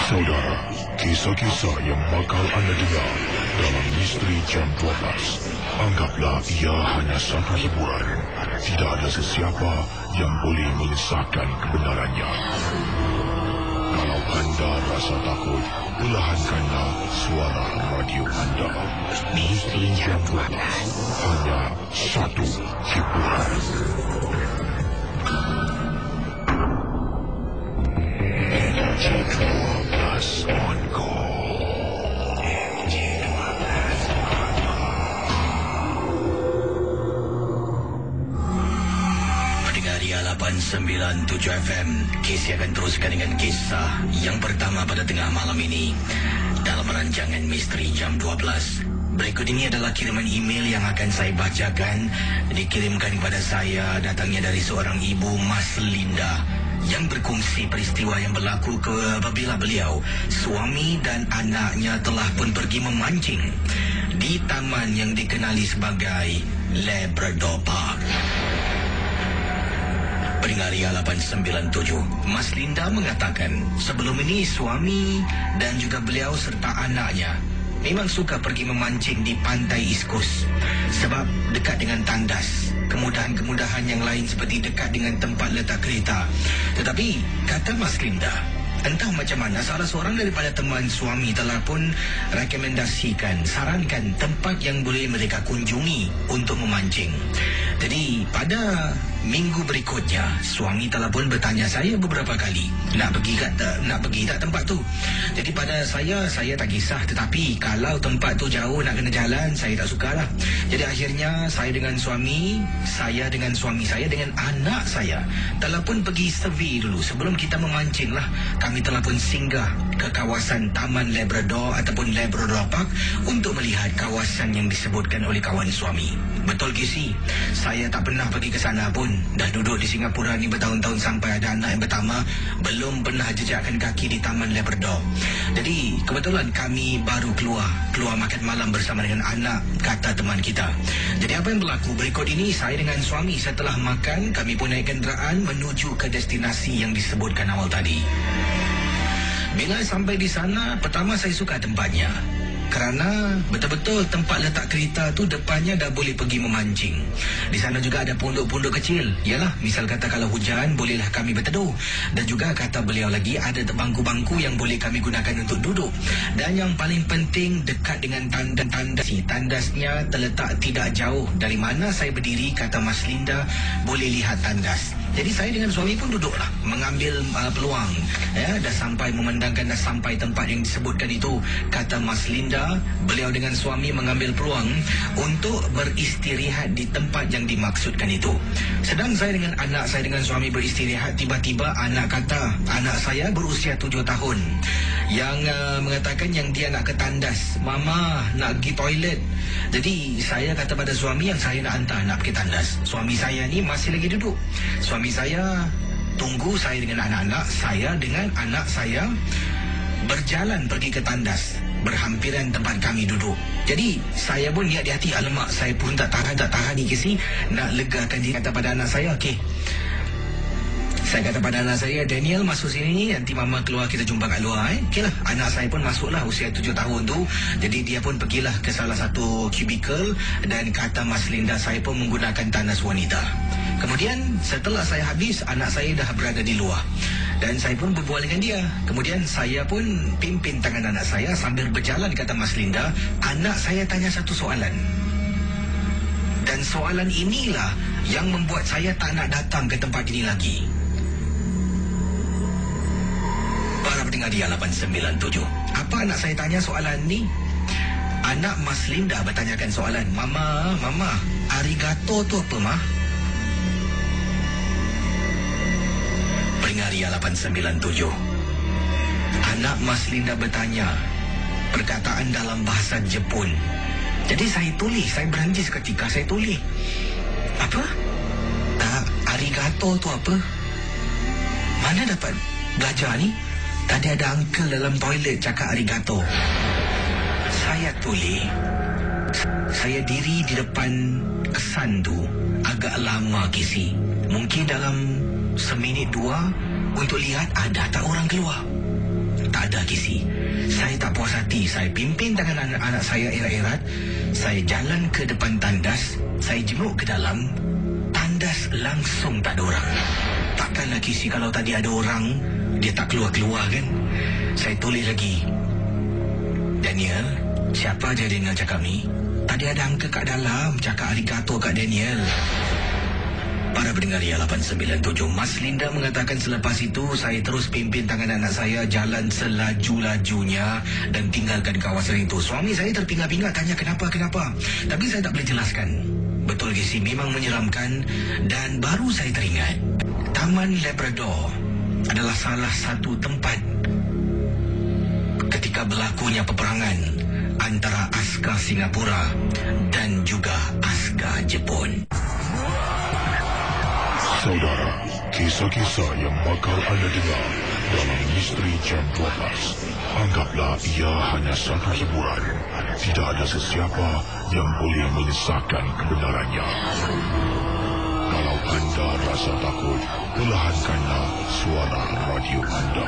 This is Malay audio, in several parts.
Saudara, kisah-kisah yang bakal anda dengar dalam Misteri Jam 12, anggaplah ia hanya satu hiburan. Tidak ada sesiapa yang boleh mengesahkan kebenarannya. Kalau anda rasa takut, perlahankanlah suara radio anda. Misteri Jam 12, hanya satu hiburan. MJ12 on call. MJ12 on call. Pendengar Ria 897 FM, Casey akan teruskan dengan kisah yang pertama pada tengah malam ini dalam rancangan Misteri Jam 12. Berikut ini adalah kiriman email yang akan saya bacakan, dikirimkan kepada saya, datangnya dari seorang ibu, Mas Linda, yang berkongsi peristiwa yang berlaku apabila beliau, suami dan anaknya telah pun pergi memancing di taman yang dikenali sebagai Labrador Park. Pendengar Ria 897, Mas Linda mengatakan sebelum ini suami dan juga beliau serta anaknya memang suka pergi memancing di pantai East Coast sebab dekat dengan tandas, kemudahan-kemudahan yang lain seperti dekat dengan tempat letak kereta. Tetapi kata Mas Linda, entah macam mana salah seorang daripada teman suami telah pun rekomendasikan, sarankan tempat yang boleh mereka kunjungi untuk memancing. Jadi pada minggu berikutnya, suami telah pun bertanya saya beberapa kali, nak pergi tak tempat tu. Jadi pada saya tak kisah, tetapi kalau tempat tu jauh nak kena jalan, saya tak sukalah. Jadi akhirnya saya dengan suami saya dengan anak saya telah pun pergi survey dulu. Sebelum kita memancing lah, kami telah pun singgah ke kawasan Taman Labrador ataupun Labrador Park untuk melihat kawasan yang disebutkan oleh kawan suami. Betul Casey, saya tak pernah pergi ke sana pun. Dah duduk di Singapura ni bertahun-tahun sampai ada anak yang pertama, belum pernah jejakkan kaki di Taman Labrador. Jadi kebetulan kami baru keluar makan malam bersama dengan anak, kata teman kita. Jadi apa yang berlaku berikut ini, saya dengan suami setelah makan, kami pun naik kenderaan menuju ke destinasi yang disebutkan awal tadi. Bila sampai di sana, pertama saya suka tempatnya, kerana betul-betul tempat letak kereta tu depannya dah boleh pergi memancing. Di sana juga ada pondok-pondok kecil. Yalah, misal kata kalau hujan, bolehlah kami berteduh. Dan juga kata beliau lagi, ada bangku-bangku yang boleh kami gunakan untuk duduk. Dan yang paling penting, dekat dengan tandas. Tandasnya terletak tidak jauh dari mana saya berdiri, kata Mas Linda, boleh lihat tandas. Jadi saya dengan suami pun duduklah mengambil peluang. Dah sampai memandangkan dah sampai tempat yang disebutkan itu, kata Mas Linda, beliau dengan suami mengambil peluang untuk beristirahat di tempat yang dimaksudkan itu. Sedang saya dengan anak saya dengan suami beristirahat, tiba-tiba anak saya berusia 7 tahun yang mengatakan yang dia nak ke tandas. Mama nak pergi toilet. Jadi saya kata pada suami yang saya nak hantar nak pergi tandas. Suami saya ni masih lagi duduk. Suami saya tunggu saya dengan anak-anak, saya dengan anak saya berjalan pergi ke tandas berhampiran tempat kami duduk. Jadi saya pun niat di hati, alamak, saya pun tak tahan ni Casey, nak legakan diri. Kata pada anak saya, okey, saya kata pada anak saya, Daniel masuk sini, nanti mama keluar, kita jumpa kat luar. Okeylah, anak saya pun masuklah usia 7 tahun tu. Jadi dia pun pergilah ke salah satu cubicle, dan kata Mas Linda, saya pun menggunakan tandas wanita. Kemudian setelah saya habis, anak saya dah berada di luar dan saya pun berbual dengan dia. Kemudian saya pun pimpin tangan anak saya sambil berjalan, kata Mas Linda. Anak saya tanya satu soalan, dan soalan inilah yang membuat saya tak nak datang ke tempat ini lagi. Para pendengar Ria 897, apa anak saya tanya soalan ni? Anak Mas Linda bertanyakan soalan, Mama, arigato tu apa, Ma? Pendengar Ria 897, anak Mas Linda bertanya perkataan dalam bahasa Jepun. Jadi saya tulis, saya berhenti seketika, saya tulis. Apa? Arigato tu apa? Mana dapat belajar ni? Tadi ada uncle dalam toilet cakap arigato. Saya tulis. Saya diri di depan kesan tu agak lama, Casey. Mungkin dalam seminit dua untuk lihat ada tak orang keluar. Tak ada, Kisi. Saya tak puas hati. Saya pimpin tangan anak-anak saya erat-erat. Saya jalan ke depan tandas. Saya jenguk ke dalam. Tandas langsung tak ada orang. Takkanlah, Kisi, kalau tadi ada orang, dia tak keluar-keluar kan? Saya tulis lagi. Daniel, siapa je Daniel cakap ni? Tadi ada angka kat dalam, cakap arigato kat Daniel. Para pendengar Ria 897, Mas Linda mengatakan selepas itu saya terus pimpin tangan anak saya jalan selaju-lajunya dan tinggalkan kawasan itu. Suami saya terpinga-pinga tanya kenapa. Tapi saya tak boleh jelaskan. Betul, Kisi, memang menyeramkan. Dan baru saya teringat, Taman Labrador adalah salah satu tempat ketika berlakunya peperangan antara askar Singapura dan juga askar Jepun. Saudara, kisah-kisah yang bakal anda dengar dalam Misteri Jam 12, anggaplah ia hanya satu hiburan. Tidak ada sesiapa yang boleh menyesatkan kebenarannya. Kalau anda rasa takut, perlahankanlah suara radio anda.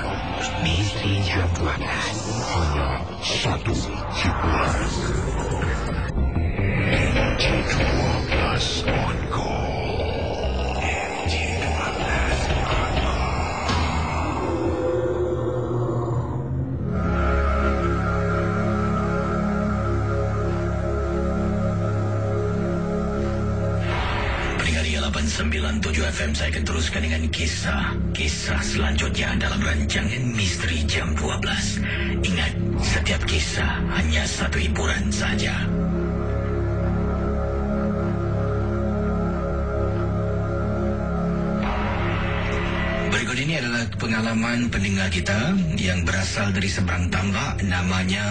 Misteri Jam 12, hanya satu hiburan. MJ12 on call. Pendengar 897 FM, saya akan teruskan dengan kisah selanjutnya dalam rancangan Misteri Jam 12. Ingat, setiap kisah hanya satu hiburan saja. Berikut ini adalah pengalaman pendengar kita yang berasal dari seberang tambak. Namanya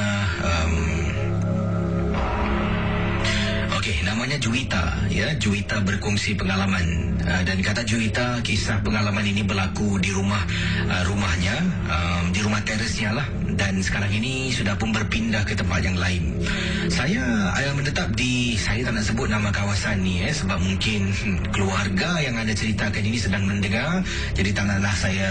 namanya Juwita, ya. Juwita berkongsi pengalaman dan kata Juwita, kisah pengalaman ini berlaku di rumahnya, di rumah teresnya lah, dan sekarang ini sudah pun berpindah ke tempat yang lain. Saya menetap di, saya tak nak sebut nama kawasan ni sebab mungkin keluarga yang anda ceritakan ini sedang mendengar, jadi tak naklah saya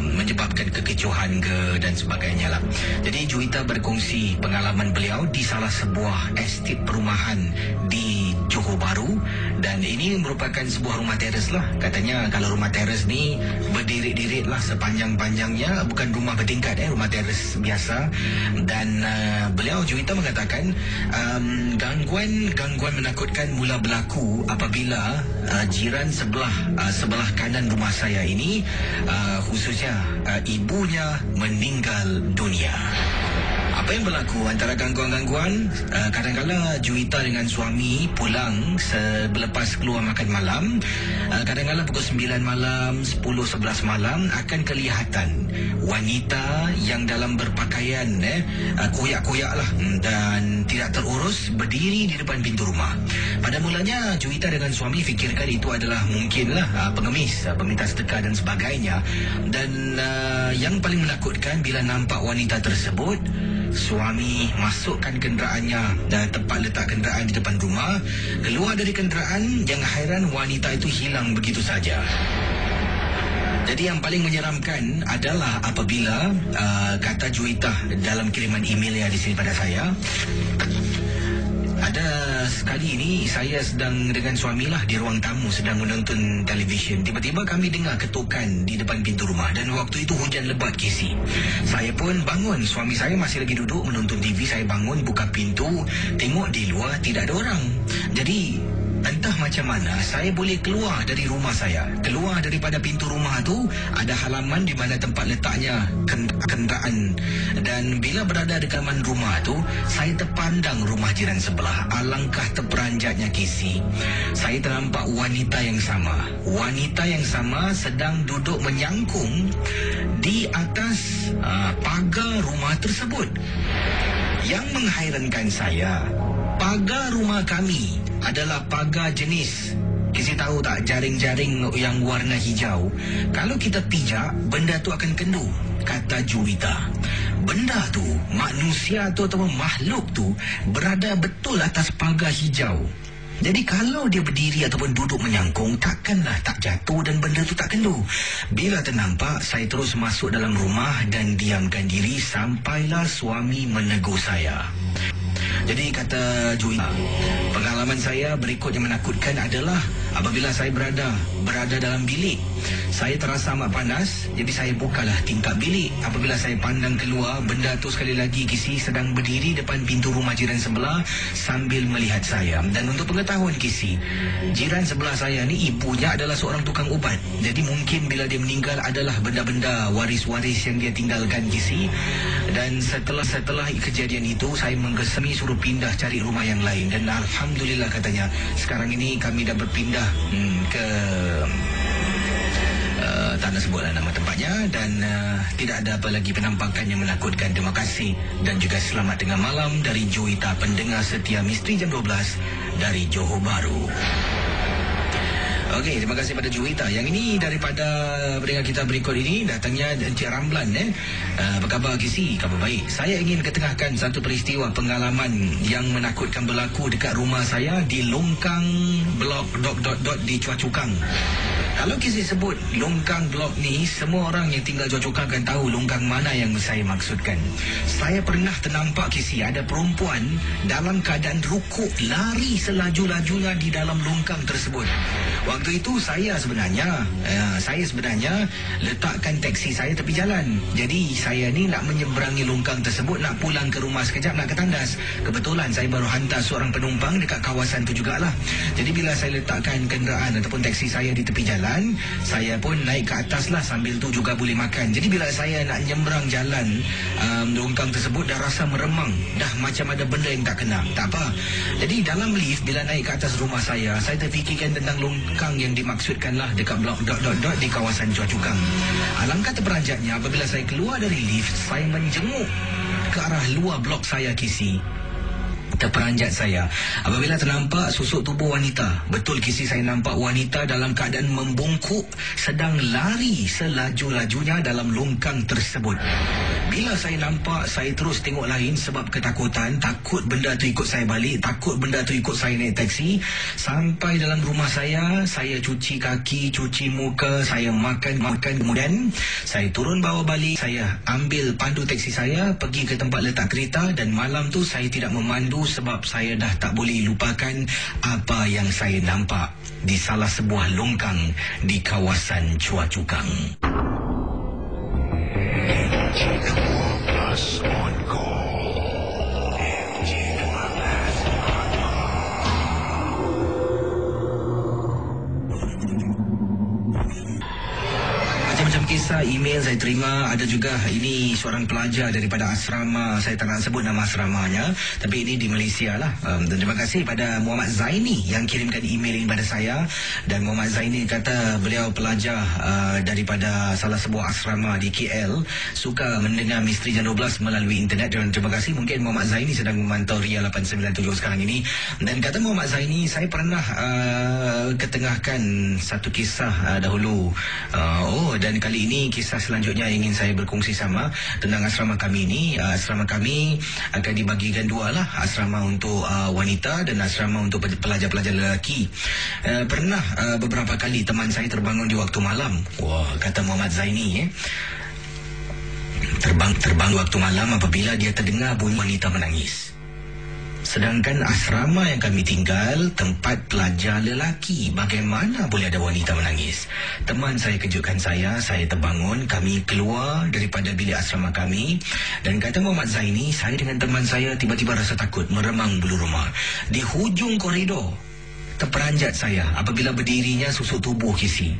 menyebabkan kekecohan ke dan sebagainya lah. Jadi Juwita berkongsi pengalaman beliau di salah sebuah estate perumahan di Johor Bahru, dan ini merupakan sebuah rumah teres lah. Katanya kalau rumah teres ni berderet-deret lah sepanjang-panjangnya, bukan rumah bertingkat, rumah teres biasa. Dan beliau, Juwita, mengatakan gangguan menakutkan mula berlaku apabila jiran sebelah kanan rumah saya ini, khususnya ibunya, meninggal dunia. Apa yang berlaku antara gangguan-gangguan? Kadang-kadang Juwita dengan suami pulang selepas keluar makan malam. Kadang-kadang pukul 9 malam, 10-11 malam akan kelihatan wanita yang dalam berpakaian koyak-koyak lah dan tidak terurus berdiri di depan pintu rumah. Pada mulanya Juwita dengan suami fikirkan itu adalah mungkinlah pengemis, peminta sedekah dan sebagainya. Dan yang paling menakutkan bila nampak wanita tersebut, suami masukkan kenderaannya dan tempat letak kenderaan di depan rumah, keluar dari kenderaan. Yang hairan, wanita itu hilang begitu saja. Jadi yang paling menyeramkan adalah apabila kata Juwita dalam kiriman emailnya di sini pada saya, ada sekali ini saya sedang dengan suamilah di ruang tamu sedang menonton televisyen. Tiba-tiba kami dengar ketukan di depan pintu rumah dan waktu itu hujan lebat, Kisi. Saya pun bangun, suami saya masih lagi duduk menonton TV. Saya bangun, buka pintu, tengok di luar tidak ada orang. Jadi entah macam mana saya boleh keluar dari rumah saya. Keluar daripada pintu rumah tu ada halaman di mana tempat letaknya kenderaan. Dan bila berada di halaman rumah tu, saya terpandang rumah jiran sebelah. Alangkah terperanjatnya, Kisi. Saya ternampak wanita yang sama. Wanita yang sama sedang duduk menyangkung di atas pagar rumah tersebut. Yang menghairankan saya, pagar rumah kami adalah pagar jenis, Kisi tahu tak, jaring-jaring yang warna hijau. Kalau kita pijak, benda tu akan kendu. Kata Juwita, benda tu, manusia tu atau makhluk tu berada betul atas pagar hijau. Jadi kalau dia berdiri ataupun duduk menyangkung, takkanlah tak jatuh dan benda tu tak kena. Bila ternampak, saya terus masuk dalam rumah dan diamkan diri sampailah suami menegur saya. Jadi kata Juwita, pengalaman saya berikut yang menakutkan adalah apabila saya berada dalam bilik, saya terasa amat panas, jadi saya bukalah tingkap bilik. Apabila saya pandang keluar, benda tu sekali lagi Kisi sedang berdiri depan pintu rumah jiran sebelah sambil melihat saya. Dan untuk pengetahuan Kisi, jiran sebelah saya ni ibunya adalah seorang tukang ubat. Jadi mungkin bila dia meninggal adalah benda-benda waris-waris yang dia tinggalkan Kisi. Dan setelah kejadian itu, saya menggesemi suruh pindah cari rumah yang lain. Dan alhamdulillah katanya, sekarang ini kami dah berpindah ke tak nak sebutlah nama tempatnya. Dan tidak ada apa lagi penampakan yang menakutkan. Terima kasih dan juga selamat tengah malam dari Juwita, pendengar setia Misteri Jam 12 dari Johor Bahru. Okey, terima kasih pada Juwita. Yang ini daripada pendengar kita berikut ini, datangnya Encik Ramlan. Apa khabar Kisi? Khabar baik. Saya ingin ketengahkan satu peristiwa pengalaman yang menakutkan berlaku dekat rumah saya di Longkang Blok ... di Chua Chu Kang. Kalau Kisi sebut Longkang Blok ni, semua orang yang tinggal Chua Chu Kang akan tahu longkang mana yang saya maksudkan. Saya pernah ternampak Kisi ada perempuan dalam keadaan rukuk lari selaju-lajunya di dalam longkang tersebut. Waktu itu saya sebenarnya letakkan teksi saya tepi jalan. Jadi saya ni nak menyeberangi longkang tersebut, nak pulang ke rumah sekejap, nak ke tandas. Kebetulan saya baru hantar seorang penumpang dekat kawasan tu jugalah. Jadi bila saya letakkan kenderaan ataupun teksi saya di tepi jalan, saya pun naik ke atas lah, sambil tu juga boleh makan. Jadi bila saya nak nyeberang jalan longkang tersebut, dah rasa meremang, dah macam ada benda yang tak kena. Tak apa. Jadi dalam lift bila naik ke atas rumah saya terfikirkan tentang longkang yang dimaksudkanlah dekat blok ... di kawasan Chua Chu Kang. Alangkah terperanjatnya apabila saya keluar dari lift, saya menjenguk ke arah luar blok saya Kisi. Terperanjat saya apabila ternampak susuk tubuh wanita. Betul Kisi, saya nampak wanita dalam keadaan membungkuk sedang lari selaju-lajunya dalam longkang tersebut. Bila saya nampak, saya terus tengok lain sebab ketakutan. Takut benda tu ikut saya balik, takut benda tu ikut saya naik taksi. Sampai dalam rumah saya cuci kaki, cuci muka, saya makan. Kemudian saya turun bawa balik, saya ambil pandu taksi saya pergi ke tempat letak kereta. Dan malam tu saya tidak memandu sebab saya dah tak boleh lupakan apa yang saya nampak di salah sebuah longkang di kawasan Chua Chu Kang. NJ12 on call. Macam-macam kisah email saya terima. Ada juga ini seorang pelajar daripada asrama, saya tak nak sebut nama asramanya, tapi ini di Malaysia lah. Dan terima kasih pada Muhammad Zaini yang kirimkan email ini pada saya. Dan Muhammad Zaini kata beliau pelajar daripada salah sebuah asrama di KL, suka mendengar Misteri Jam 12 melalui internet. Dan terima kasih, mungkin Muhammad Zaini sedang memantau Ria 897 sekarang ini. Dan kata Muhammad Zaini, saya pernah ketengahkan satu kisah dahulu. Dan kali ini kisah selanjutnya ingin saya berkongsi sama tentang asrama kami ini. Asrama kami akan dibagikan dua lah, asrama untuk wanita dan asrama untuk pelajar-pelajar lelaki. Pernah beberapa kali teman saya terbangun di waktu malam. Wah, kata Muhammad Zaini, terbang waktu malam apabila dia terdengar bunyi wanita menangis. Sedangkan asrama yang kami tinggal tempat pelajar lelaki, bagaimana boleh ada wanita menangis? Teman saya kejutkan saya terbangun, kami keluar daripada bilik asrama kami. Dan kata Muhammad Zaini, saya dengan teman saya tiba-tiba rasa takut, meremang bulu rumah. Di hujung koridor terperanjat saya apabila berdirinya susuk tubuh Kisi.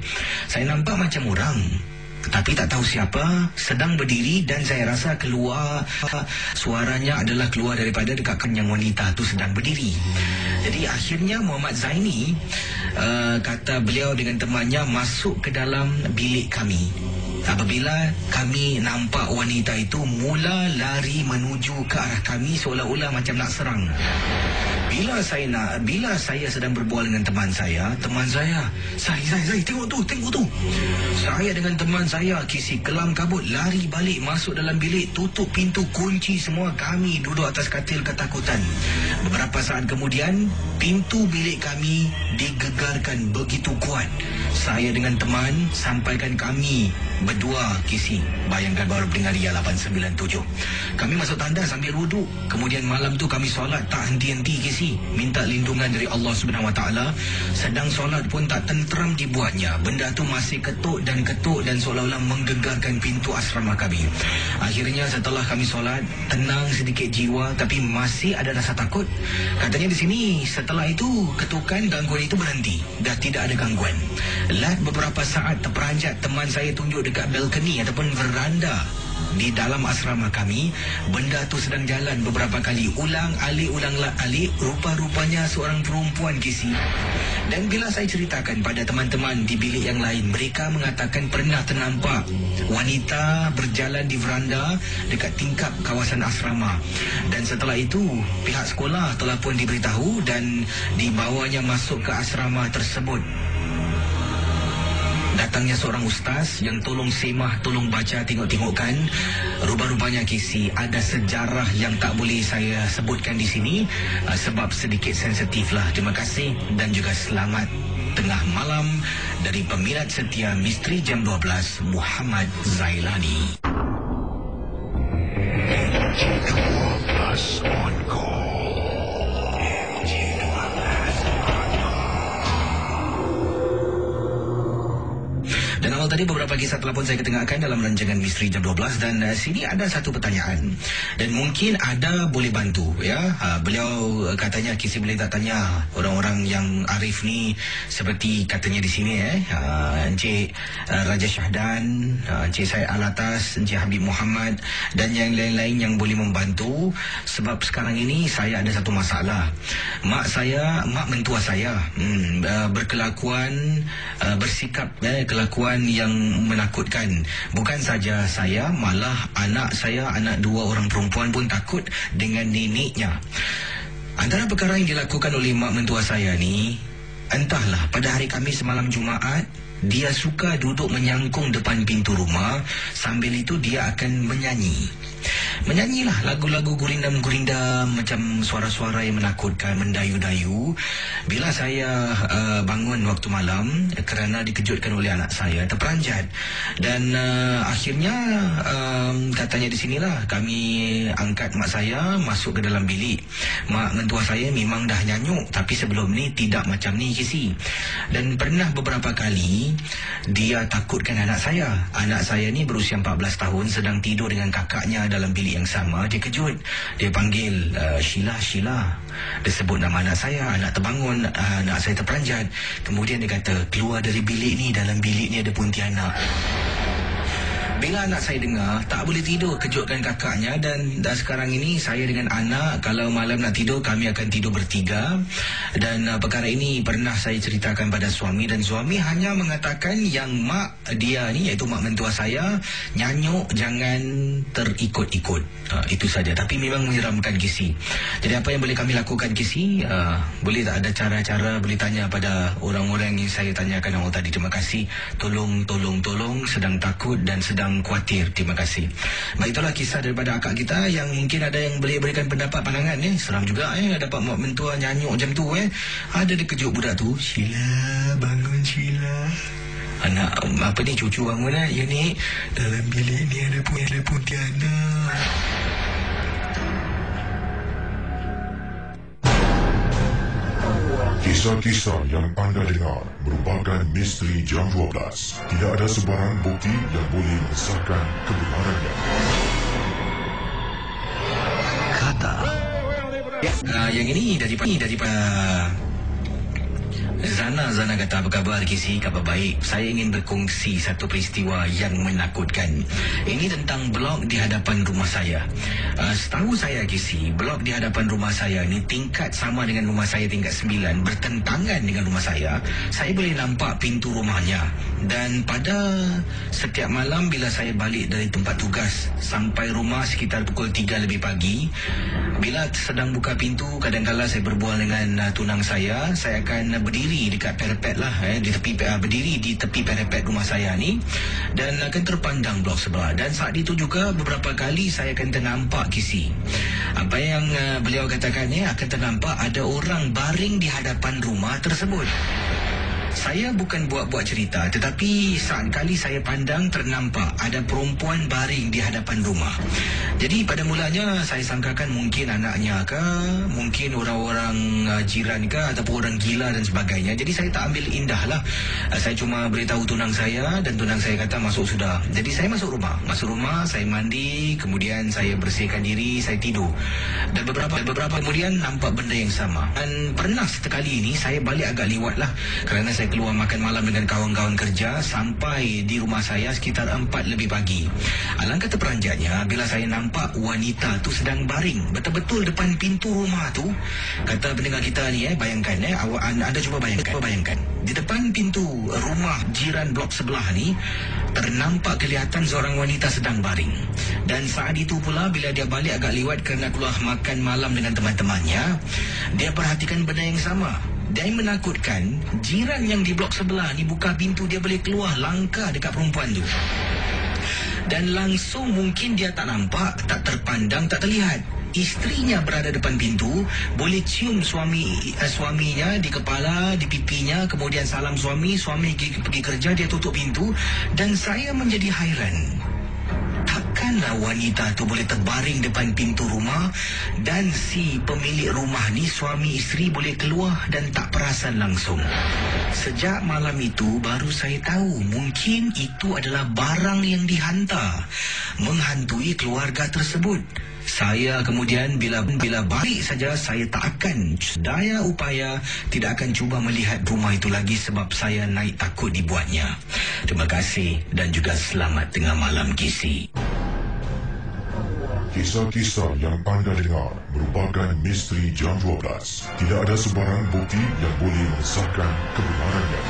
Saya nampak macam orang, tapi tak tahu siapa, sedang berdiri. Dan saya rasa keluar suaranya adalah keluar daripada dekat yang wanita tu sedang berdiri. Jadi akhirnya Muhammad Zaini kata beliau dengan temannya masuk ke dalam bilik kami. Apabila kami nampak wanita itu mula lari menuju ke arah kami seolah-olah macam nak serang. Bila saya sedang berbual dengan teman saya, saya tengok tu. Saya dengan teman saya kisi kelam kabut, lari balik masuk dalam bilik, tutup pintu, kunci semua. Kami duduk atas katil ketakutan. Beberapa saat kemudian, pintu bilik kami digegarkan begitu kuat. Saya dengan teman sampaikan kami berdua kisi. Bayangkan baru pendengar Ria 897. Kami masuk tandas sambil wuduk. Kemudian malam tu kami solat tak henti-henti kisi. Minta lindungan dari Allah Subhanahu Wa Taala. Sedang solat pun tak tenteram dibuatnya. Benda tu masih ketuk dan seolah-olah menggegarkan pintu asrama kami. Akhirnya setelah kami solat, tenang sedikit jiwa tapi masih ada rasa takut. Katanya di sini setelah itu ketukan gangguan itu berhenti. Dah tidak ada gangguan. Lat beberapa saat terperanjat, teman saya tunjuk dekat balkoni ataupun veranda di dalam asrama kami. Benda tu sedang jalan beberapa kali, ulang alik. Rupa-rupanya seorang perempuan kisi. Dan bila saya ceritakan pada teman-teman di bilik yang lain, mereka mengatakan pernah ternampak wanita berjalan di veranda dekat tingkap kawasan asrama. Dan setelah itu pihak sekolah telah pun diberitahu dan dibawanya masuk ke asrama tersebut. Datangnya seorang ustaz yang tolong semah, tolong baca, tengok-tengokkan. Rupa-rupanya kisi ada sejarah yang tak boleh saya sebutkan di sini sebab sedikit sensitif lah. Terima kasih dan juga selamat tengah malam dari peminat setia Misteri Jam 12 Muhammad Zailani. J12 on call. Dan awal tadi beberapa kisah telah pun saya ketengahkan dalam rancangan Misteri Jam 12 dan sini ada satu pertanyaan dan mungkin ada boleh bantu ya. Beliau katanya kisi boleh tak tanya orang-orang yang arif ni seperti katanya di sini Encik Raja Syahdan, Encik Syed Alatas, Encik Habib Muhammad dan yang lain-lain yang boleh membantu sebab sekarang ini saya ada satu masalah. Mak mentua saya berkelakuan bersikap kelakuan yang menakutkan. Bukan saja saya, malah anak saya, anak dua orang perempuan pun takut dengan neneknya. Antara perkara yang dilakukan oleh mak mentua saya ni, entahlah, pada hari Khamis malam Jumaat, dia suka duduk menyangkung depan pintu rumah. Sambil itu dia akan menyanyilah lagu-lagu gurindam-gurindam, macam suara-suara yang menakutkan, mendayu-dayu. Bila saya bangun waktu malam kerana dikejutkan oleh anak saya, terperanjat. Dan akhirnya katanya di sinilah kami angkat mak saya masuk ke dalam bilik. Mak mentua saya memang dah nyanyuk, tapi sebelum ni tidak macam ni kisi. Dan pernah beberapa kali dia takutkan anak saya. Anak saya ni berusia 14 tahun, sedang tidur dengan kakaknya dalam bilik yang sama. Dia kejut, dia panggil Sheila. Dia sebut nama anak saya. Anak terbangun, anak saya terperanjat. Kemudian dia kata, keluar dari bilik ni, dalam bilik ni ada Pontianak. Bila anak saya dengar, tak boleh tidur, kejutkan kakaknya. Dan sekarang ini saya dengan anak, kalau malam nak tidur, kami akan tidur bertiga. Dan perkara ini pernah saya ceritakan pada suami, dan suami hanya mengatakan yang mak dia ni, iaitu mak mentua saya, nyanyuk, jangan terikut-ikut. Itu saja. Tapi memang menyeramkan kisi. Jadi apa yang boleh kami lakukan kisi? Boleh tak ada cara-cara, boleh tanya pada orang-orang yang saya tanyakan awal tadi. Terima kasih. Tolong, sedang takut dan sedang khawatir. Terima kasih. Baik, itulah kisah daripada akak kita yang mungkin ada yang boleh berikan pendapat, pandangan. Seram juga dapat mak mentua nyanyuk macam tu. Ada dikejut budak tu. Sheila, bangun Sheila. Anak apa ni, cucu bangun ya ni, dalam bilik ni ada Pontianak. Kisah-kisah yang anda dengar merupakan misteri Jam 12. Tidak ada sebarang bukti yang boleh mengesahkan kebenarannya. Kata yang ini daripada Zana kata, apa khabar Kisi? Khabar baik. Saya ingin berkongsi satu peristiwa yang menakutkan. Ini tentang blok di hadapan rumah saya. Setahu saya Kisi, blok di hadapan rumah saya ni tingkat sama dengan rumah saya tingkat 9, bertentangan dengan rumah saya. Saya boleh nampak pintu rumahnya. Dan pada setiap malam bila saya balik dari tempat tugas sampai rumah sekitar pukul 3 lebih pagi, bila sedang buka pintu, kadang-kadang saya berbual dengan tunang saya akan berdiri dekat parapet lah, berdiri di tepi parapet rumah saya ni, dan akan terpandang blok sebelah. Dan saat itu juga beberapa kali saya akan ternampak Kisi. Apa yang beliau katakan akan ternampak ada orang baring di hadapan rumah tersebut. Saya bukan buat-buat cerita, tetapi saat kali saya pandang ternampak ada perempuan baring di hadapan rumah. Jadi pada mulanya saya sangkakan mungkin anaknya ke, mungkin orang-orang jiran ke, ataupun orang gila dan sebagainya. Jadi saya tak ambil indah lah. Saya cuma beritahu tunang saya, dan tunang saya kata masuk sudah. Jadi saya masuk rumah, saya mandi, kemudian saya bersihkan diri, saya tidur. Dan beberapa kemudian nampak benda yang sama. Dan pernah sekali ini saya balik agak liwat lah, kerana saya keluar makan malam dengan kawan-kawan kerja. Sampai di rumah saya sekitar 4 lebih pagi. Alangkah terperanjatnya bila saya nampak wanita tu sedang baring betul-betul depan pintu rumah tu. Kata pendengar kita ni, bayangkan, anda cuba bayangkan di depan pintu rumah jiran blok sebelah ni ternampak kelihatan seorang wanita sedang baring. Dan saat itu pula bila dia balik agak liwat kerana keluar makan malam dengan teman-temannya, dia perhatikan benda yang sama. Dan menakutkan, jiran yang di blok sebelah ni buka pintu, dia boleh keluar langkah dekat perempuan tu. Dan langsung mungkin dia tak nampak, tak terpandang, tak terlihat. Isterinya berada depan pintu, boleh cium suaminya di kepala, di pipinya, kemudian salam suami pergi kerja, dia tutup pintu. Dan saya menjadi hairan. Takkanlah wanita tu boleh terbaring depan pintu rumah dan si pemilik rumah ni, suami isteri, boleh keluar dan tak perasan langsung. Sejak malam itu baru saya tahu mungkin itu adalah barang yang dihantar menghantui keluarga tersebut. Saya kemudian bila balik saja, saya tak akan daya upaya tidak akan cuba melihat rumah itu lagi sebab saya naik takut dibuatnya. Terima kasih dan juga selamat tengah malam Kisi. Kisah-kisah yang anda dengar merupakan misteri jam 12. Tidak ada sebarang bukti yang boleh mengesahkan kebenarannya.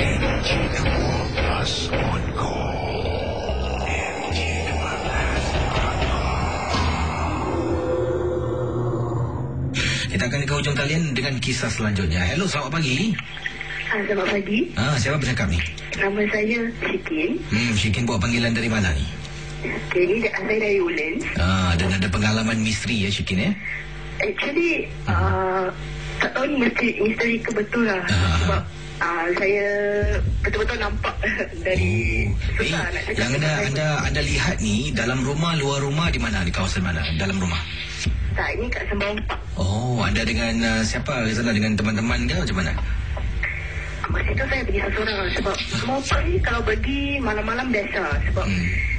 MG12 on call. Kita akan ke hujung talian dengan kisah selanjutnya. Hello, selamat pagi. Selamat pagi. Siapa bercakap ni? Nama saya Syikin. Syikin buat panggilan dari mana ni? Okay, ni saya dari Woodlands. Dan ada pengalaman misteri Syikin Actually, tak tahu ni misteri ke betul lah. Sebab saya betul-betul nampak dari susah nak cakap. Yang anda lihat ni dalam rumah, luar rumah, di mana? Di kawasan mana? Dalam rumah? Tak, ini kat Sembawang Park. Anda dengan siapa ke sana? Dengan teman-teman ke macam mana? Masa itu saya pergi seorang lah. Sebab Sembawang Park ni kalau pergi malam-malam biasa. Sebab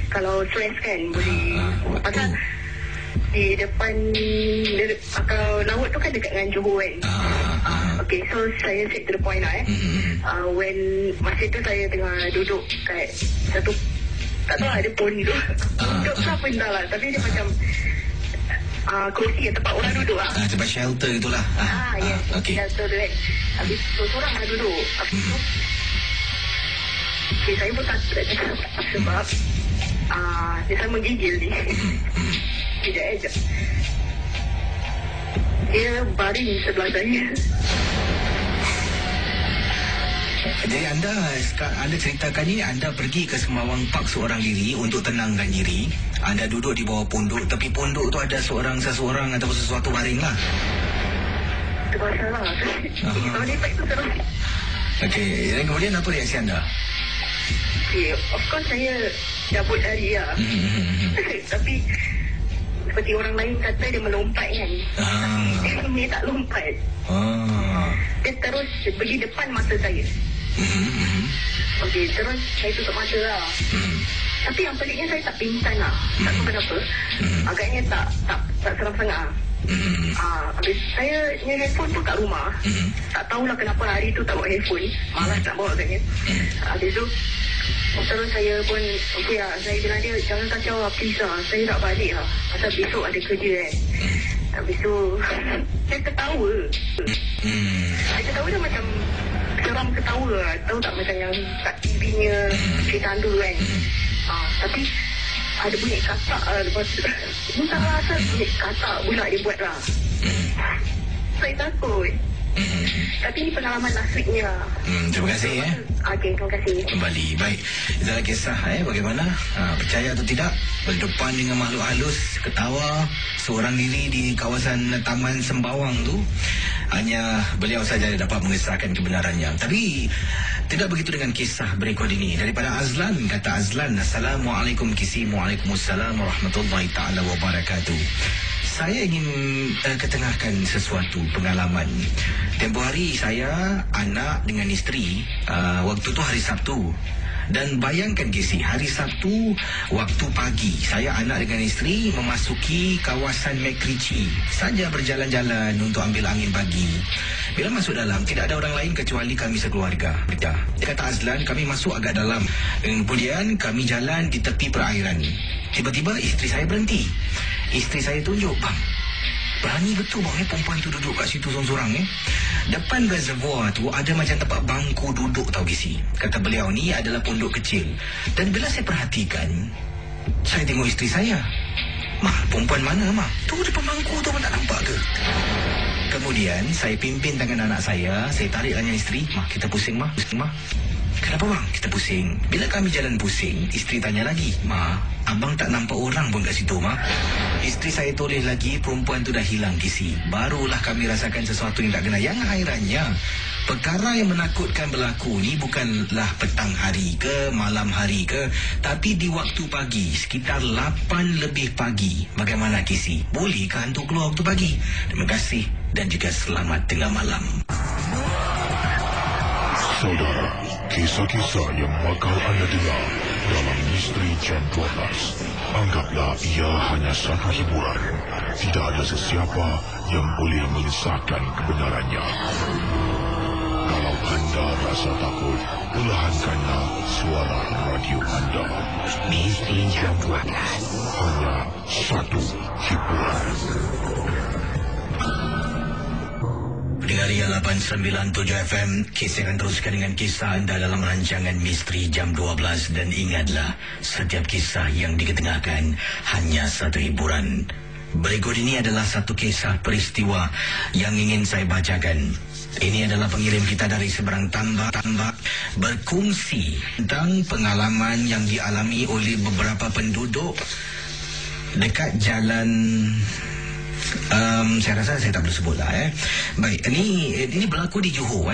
kalau stress kan boleh. Pasal di depan kalau laut tu kan dekat dengan Johor kan. Okay, so saya straight to the point lah when masa tu saya tengah duduk kat satu, tak tahu ada pondok. Pondok ke apa entah lah. Tapi dia macam kerusi tempat orang duduk lah. Tempat shelter itulah. Yes, okay. Shelter tu kan. Habis tu seorang dah duduk. Habis tu okay, saya pun takut nak cakap sebab dia sama menggigil ni. Sekejap. Dia baring sebelah saya. Jadi anda ceritakan ni, anda pergi ke Sembawang Park seorang diri untuk tenangkan diri. Anda duduk di bawah pondok, tepi pondok tu ada seseorang atau sesuatu baring lah. Itu masalah. Kalau dia tu terus. Okey, dan kemudian apa reaksi anda? Okay, of course saya cabut lari lah. Tapi seperti orang lain kata dia melompat kan. Dia tak lompat. Dia terus pergi depan mata saya. Okey, terus saya tutup mata lah. Tapi yang peliknya saya tak pingsan lah. Tak tahu kenapa. Agaknya tak seram sangat lah. Habis saya punya handphone pun kat rumah. Tak tahulah kenapa hari tu tak bawa handphone. Malas nak bawa agaknya. Habis tu terus saya pun okey lah. Saya bilang dia jangan kacau lah, please lah. Saya nak balik lah. Pasal besok ada kerja kan. Habis tu saya ketawa. Saya ketawa dia macam seram ketawa lah. Tahu tak macam yang kat TV-nya cerita hantu kan. Tapi ada bunyi katak lah lepas tu. Bukan rasa bunyi katak pula dia buat lah. Saya takut. Tapi ini pengalaman nasibnya. Terima kasih Okey, terima kasih. Kembali. Baik. Itulah kisah bagaimana percaya atau tidak berdepan dengan makhluk halus, ketawa seorang diri di kawasan Taman Sembawang tu. Hanya beliau saja dapat mengesahkan kebenarannya. Tapi tidak begitu dengan kisah berikut ini. Daripada Azlan, kata Azlan, Assalamualaikum Kisi, Waalaikumsalam warahmatullahi ta'ala wabarakatuh. Saya ingin ketengahkan sesuatu pengalaman. Tempoh hari saya, anak dengan isteri, waktu tu hari Sabtu. Dan bayangkan Kisi, hari Sabtu waktu pagi, saya anak dengan isteri memasuki kawasan MacRitchie saja berjalan-jalan untuk ambil angin pagi. Bila masuk dalam, tidak ada orang lain kecuali kami sekeluarga. Dia kata Azlan, kami masuk agak dalam. Kemudian kami jalan di tepi perairan. Tiba-tiba isteri saya berhenti. Isteri saya tunjuk, bang, berani betul bang perempuan tu duduk kat situ sorang-sorang Depan reservoir tu ada macam tempat bangku duduk tau Kisi. Kata beliau ni adalah pondok kecil. Dan bila saya perhatikan, saya tengok isteri saya. Mah, perempuan mana mah? Tu depan bangku tu pun tak nampak ke? Kemudian saya pimpin tangan anak saya tarik tangan isteri. Mah, kita pusing mah. Kenapa bang? Kita pusing. Bila kami jalan pusing, isteri tanya lagi, Ma, abang tak nampak orang pun kat situ, Ma? Isteri saya tulis lagi, perempuan tu dah hilang Kisi. Barulah kami rasakan sesuatu yang tak kena. Yang hairannya, perkara yang menakutkan berlaku ni bukanlah petang hari ke, malam hari ke, tapi di waktu pagi, sekitar 8 lebih pagi. Bagaimana Kisi? Bolehkah hantu keluar waktu pagi? Terima kasih dan juga selamat tengah malam. Saudara, kisah-kisah yang bakal anda dengar dalam Misteri Jam 12, anggaplah ia hanya satu hiburan. Tidak ada sesiapa yang boleh mengesahkan kebenarannya. Kalau anda rasa takut, perlahankanlah suara radio anda. Misteri Jam 12, hanya satu hiburan. Dengar Ria 897 FM, kisah akan teruskan dengan kisah anda dalam rancangan Misteri Jam 12. Dan ingatlah, setiap kisah yang diketengahkan hanya satu hiburan. Berikut ini adalah satu kisah peristiwa yang ingin saya bacakan. Ini adalah pengirim kita dari seberang tambak berkongsi tentang pengalaman yang dialami oleh beberapa penduduk dekat jalan... saya rasa saya tak perlu sebut lah Baik, ini berlaku di Johor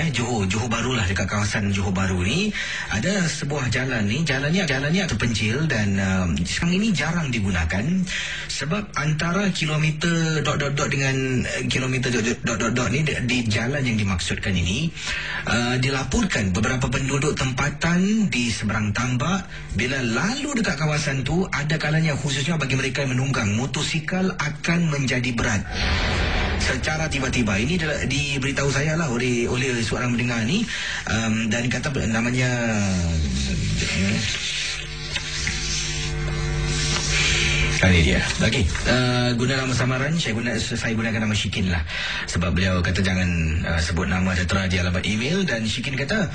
Johor Bahru lah, dekat kawasan Johor Bahru ni ada sebuah jalan ni, jalannya terpencil dan sekarang ini jarang digunakan sebab antara kilometer ... dengan kilometer ... ni di jalan yang dimaksudkan ini dilaporkan beberapa penduduk tempatan di seberang tambak bila lalu dekat kawasan tu ada kalanya, khususnya bagi mereka yang menunggang motosikal, akan menjadi berat secara tiba-tiba. Ini diberitahu saya lah oleh seorang pendengar ni, dan kata namanya ini dia. Okey, guna nama samaran saya gunakan nama Syikin lah, sebab beliau kata jangan sebut nama tera di alamat email. Dan Syikin kata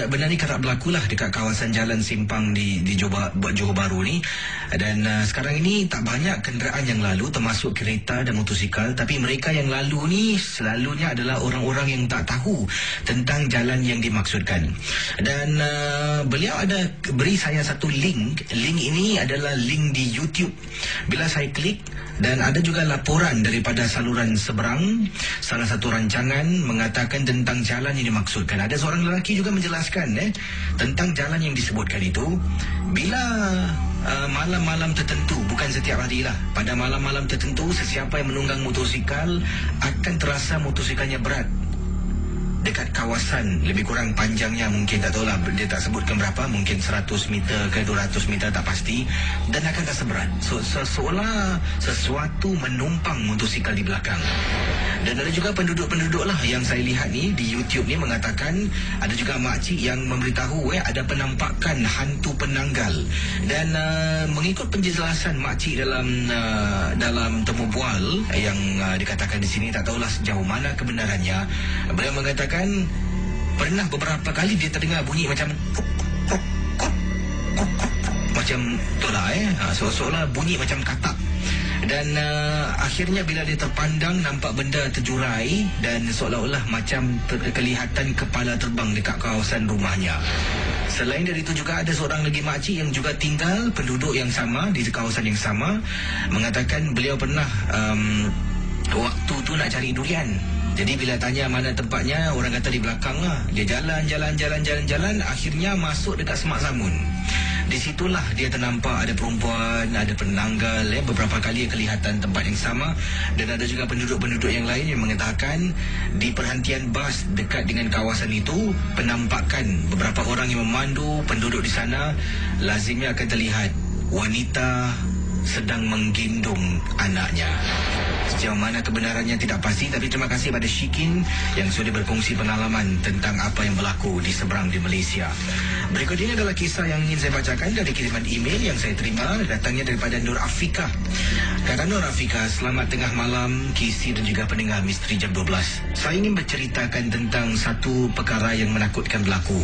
benda ni kerap berlakulah dekat kawasan jalan simpang di Johor Bahru ni. Dan sekarang ini tak banyak kenderaan yang lalu, termasuk kereta dan motosikal. Tapi mereka yang lalu ni selalunya adalah orang-orang yang tak tahu tentang jalan yang dimaksudkan. Dan beliau ada beri saya satu link. Link ini adalah link di YouTube. Bila saya klik, dan ada juga laporan daripada saluran seberang, salah satu rancangan mengatakan tentang jalan yang dimaksudkan. Ada seorang lelaki juga menjelaskan tentang jalan yang disebutkan itu. Bila malam-malam tertentu, bukan setiap hari lah, pada malam-malam tertentu, sesiapa yang menunggang motosikal akan terasa motosikalnya berat. dekat kawasan, lebih kurang panjangnya mungkin tak tahulah, dia tak sebutkan berapa, mungkin 100 meter ke 200 meter tak pasti, dan akan terseberat. Seolah sesuatu menumpang motosikal di belakang. Dan ada juga penduduk-penduduk lah yang saya lihat ni di YouTube ni mengatakan ada juga makcik yang memberitahu ada penampakan hantu penanggal. Dan mengikut penjelasan makcik dalam temu bual yang dikatakan di sini, tak tahulah sejauh mana kebenarannya. Beliau mengatakan pernah beberapa kali dia terdengar bunyi macam macam itulah seolah-olah bunyi macam katak. Dan akhirnya bila dia terpandang, nampak benda terjurai dan seolah-olah macam kelihatan kepala terbang dekat kawasan rumahnya. Selain dari itu juga ada seorang lagi makcik yang juga tinggal, penduduk yang sama di kawasan yang sama, mengatakan beliau pernah waktu tu nak cari durian. Jadi bila tanya mana tempatnya, orang kata di belakang lah. Dia jalan, akhirnya masuk dekat Semak Samun. Di situlah dia ternampak ada perempuan, ada penanggal, beberapa kali kelihatan tempat yang sama. Dan ada juga penduduk-penduduk yang lain yang mengatakan di perhentian bas dekat dengan kawasan itu, penampakan beberapa orang yang memandu penduduk di sana, lazimnya akan terlihat wanita sedang menggendong anaknya. Sejauh mana kebenarannya tidak pasti, tapi terima kasih pada Syikin yang sudah berkongsi pengalaman tentang apa yang berlaku di seberang di Malaysia. Berikut ini adalah kisah yang ingin saya bacakan dari kiriman email yang saya terima, datangnya daripada Nur Afika. Kata Nur Afika, selamat tengah malam KC dan juga pendengar Misteri Jam 12. Saya ingin berceritakan tentang satu perkara yang menakutkan berlaku.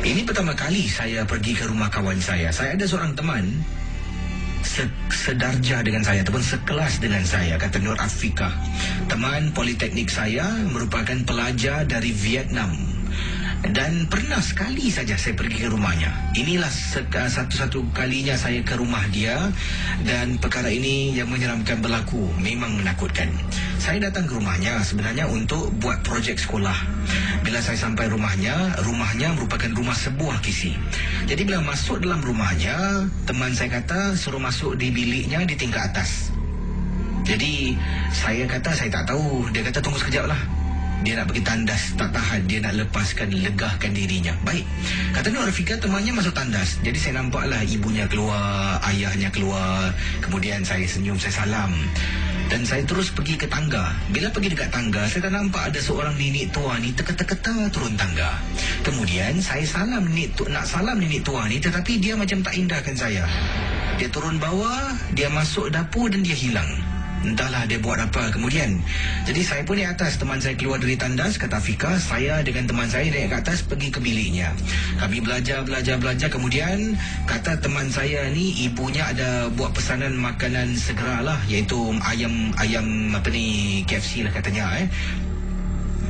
Ini pertama kali saya pergi ke rumah kawan saya. Saya ada seorang teman sedarjah dengan saya ataupun sekelas dengan saya, kata Nur Afika. Teman politeknik saya merupakan pelajar dari Vietnam. Dan pernah sekali saja saya pergi ke rumahnya. Inilah satu-satu kalinya saya ke rumah dia. Dan perkara ini yang menyeramkan berlaku, memang menakutkan. Saya datang ke rumahnya sebenarnya untuk buat projek sekolah. Bila saya sampai rumahnya merupakan rumah sebuah kisi. Jadi bila masuk dalam rumahnya, teman saya kata suruh masuk di biliknya di tingkat atas. Jadi saya kata saya tak tahu. Dia kata tunggu sekejap lah. Dia nak pergi tandas, tak tahan. Dia nak lepaskan, legahkan dirinya. Baik, kata Nur Rafika, temannya masuk tandas. Jadi saya nampaklah ibunya keluar, ayahnya keluar. Kemudian saya senyum, saya salam. Dan saya terus pergi ke tangga. Bila pergi dekat tangga, saya tak nampak ada seorang nenek tua ni terketa-keta turun tangga. Kemudian saya nak salam nenek tua ni, tetapi dia macam tak indahkan saya. Dia turun bawah, dia masuk dapur dan dia hilang. Entahlah dia buat apa kemudian. Jadi saya pun naik atas. Teman saya keluar dari tandas, kata Afika. Saya dengan teman saya naik ke atas pergi ke biliknya. Kami belajar. Kemudian kata teman saya ni, ibunya ada buat pesanan makanan segera lah, iaitu ayam KFC lah katanya.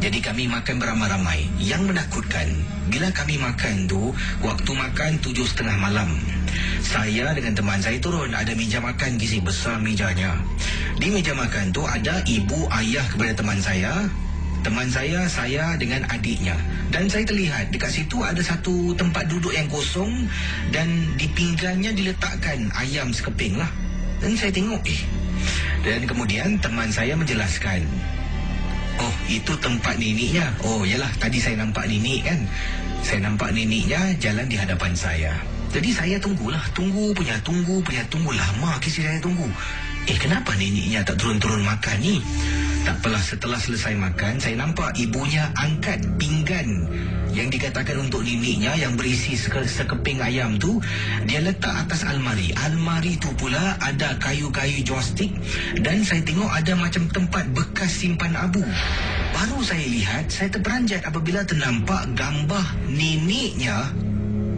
Jadi kami makan beramai-ramai. Yang menakutkan, bila kami makan tu, waktu makan 7:30 malam, saya dengan teman saya turun. Ada meja makan gizi besar mejanya. Di meja makan tu ada ibu, ayah kepada teman saya, saya dengan adiknya. Dan saya terlihat dekat situ ada satu tempat duduk yang kosong dan di pinggannya diletakkan ayam sekeping lah. Dan saya tengok dan kemudian teman saya menjelaskan, oh itu tempat neneknya. Oh yalah, tadi saya nampak nenek kan. Saya nampak neneknya jalan di hadapan saya. Jadi saya tunggu lama kisah saya tunggu. Kenapa neneknya tak turun-turun makan ni? Tak apalah, setelah selesai makan, saya nampak ibunya angkat pinggan yang dikatakan untuk neneknya yang berisi sekeping ayam tu, dia letak atas almari. Almari tu pula ada kayu-kayu joystick dan saya tengok ada macam tempat bekas simpan abu. Baru saya lihat, saya terperanjat apabila ternampak gambar neneknya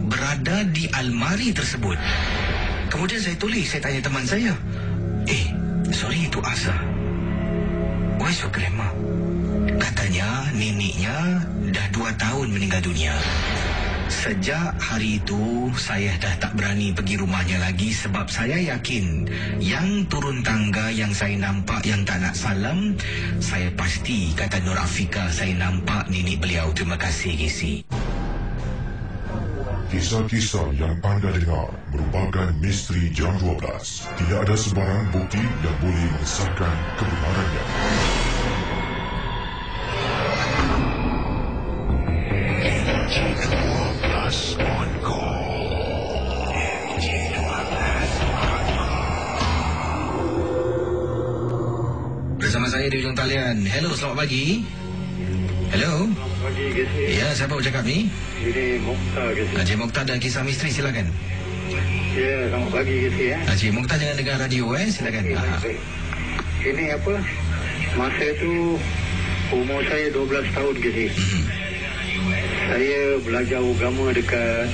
berada di almari tersebut. Kemudian saya tanya teman saya, sorry itu Asa. Why so grandma? Katanya neneknya dah 2 tahun meninggal dunia. Sejak hari itu, saya dah tak berani pergi rumahnya lagi sebab saya yakin yang turun tangga yang saya nampak yang tak nak salam, saya pasti, kata Nur Afika, saya nampak nenek beliau. Terima kasih, Casey. Kisah-kisah yang anda dengar merupakan misteri jam 12. Tidak ada sebarang bukti yang boleh mengesahkan kebenarannya. on call. Bersama saya di ujung talian. Hello, selamat pagi. Hello. Selamat pagi, Gesi. Ya, siapa bercakap ni? Ini Mokhtar, Gesi. Encik Mokhtar dan kisah misteri, silakan. Ya, selamat pagi, Gesi. Encik Mokhtar jangan dengar radio, silakan. Baik. Ini apa? Masa tu umur saya 12 tahun, Gesi. Saya belajar agama dekat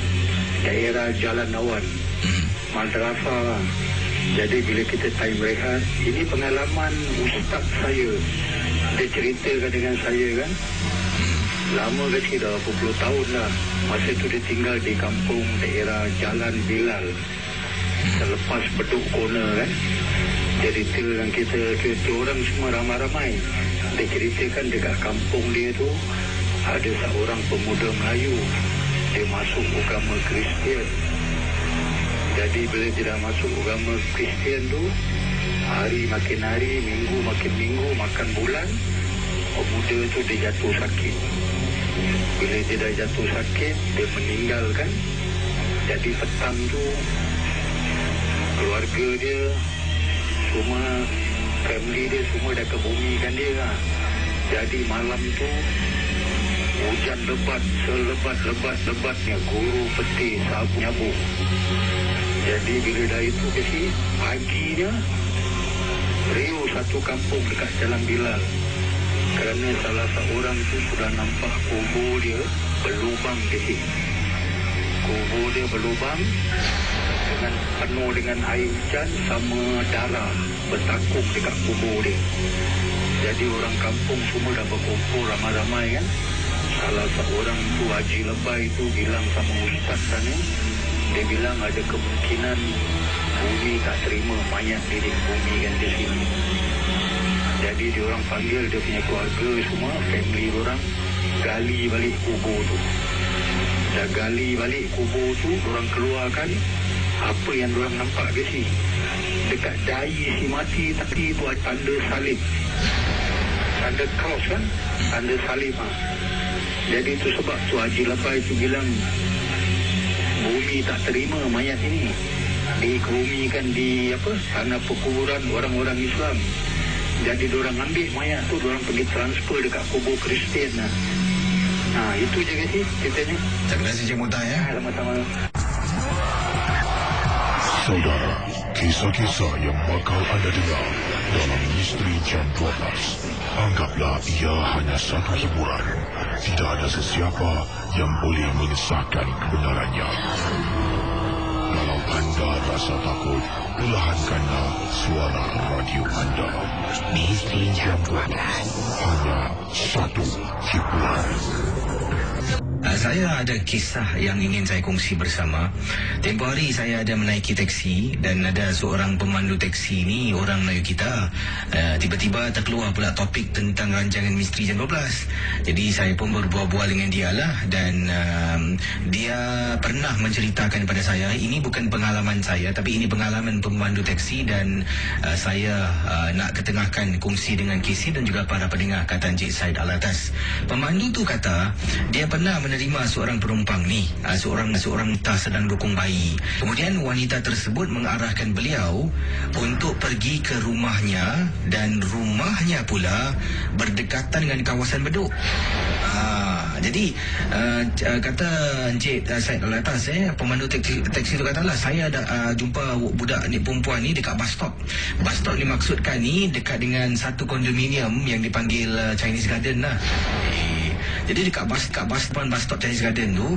daerah Jalan Awan, madrasah lah. Jadi bila kita time rehat, ini pengalaman ustaz saya. Dia ceritakan dengan saya kan. Lama Gesi, dah berpuluh tahun lah. Masa tu dia tinggal di kampung daerah Jalan Bilal, selepas Bedok Corner kan. Dia ceritakan kita orang semua ramai-ramai. Dia ceritakan dekat kampung dia tu ada seorang pemuda Melayu. Dia masuk agama Kristian. Jadi bila dia dah masuk agama Kristian tu, hari makin hari, minggu makin minggu, makan bulan, pemuda tu dia jatuh sakit. Bila dia dah jatuh sakit, dia meninggal kan. Jadi petang tu keluarga dia semua, family dia semua dah kebumikan dia lah. Jadi malam tu hujan lebat, selebat-lebatnya, guru peti, sabu nyabu. Jadi bila dah itu Gesi, paginya riuh satu kampung dekat Jalan Bilal. Kerana salah seorang tu sudah nampak kubur dia berlubang, Gesi. Kubur dia berlubang dengan penuh dengan air hujan sama darah bertakung dekat kubur dia. Jadi orang kampung semua dah berkumpul ramai-ramai kan. Salah seorang tu Haji Lebai tu bilang sama ustaz sana, dia bilang ada kemungkinan bumi tak terima mayat dia dibumikan di sini. Jadi dia orang panggil dia punya keluarga semua, family orang, gali balik kubur tu. Dah gali balik kubur tu, orang keluarkan apa yang orang nampak ke sini. Dekat dahi si mati tapi tu ada tanda salib. Tanda cross kan, tanda salib lah. Jadi itu sebab tu Haji Lebai tu bilang bumi tak terima mayat ini. Dikebumikan di apa, tanah perkuburan orang-orang Islam. Jadi diorang ambil mayat tu, diorang pergi transfer dekat kubur Kristian lah. Nah, itu je ke sih ceritanya. Terima kasih Cik Mokhtar ya. Sama-sama. Saudara, kisah-kisah yang bakal anda dengar dalam Misteri Jam 12. Anggaplah ia hanya satu hiburan. Tidak ada sesiapa yang boleh mengesahkan kebenarannya. Kalau anda rasa takut, perlahankanlah suara radio anda. Misteri Jam 12. Hanya satu hiburan. Saya ada kisah yang ingin saya kongsi bersama. Tempoh hari saya ada menaiki teksi dan ada seorang pemandu teksi ni, orang Melayu kita, tiba-tiba terkeluar pula topik tentang rancangan Misteri Jam 12. Jadi saya pun berbual-bual dengan dia lah dan dia pernah menceritakan pada saya, ini bukan pengalaman saya tapi ini pengalaman pemandu teksi dan saya nak ketengahkan kongsi dengan KC dan juga para pendengar, kata Encik Said Alatas. Pemandu tu kata dia pernah menerima seorang penumpang ni, seorang wanita sedang dukung bayi. Kemudian wanita tersebut mengarahkan beliau untuk pergi ke rumahnya dan rumahnya pula berdekatan dengan kawasan Bedok. Jadi kata Encik Said Alatas, pemandu teksi tu katalah, saya ada jumpa budak ni, perempuan ni dekat bus stop. Bus stop ni maksudkan ni dekat dengan satu kondominium yang dipanggil Chinese Garden lah. Jadi dekat bus stop Chinese Garden tu,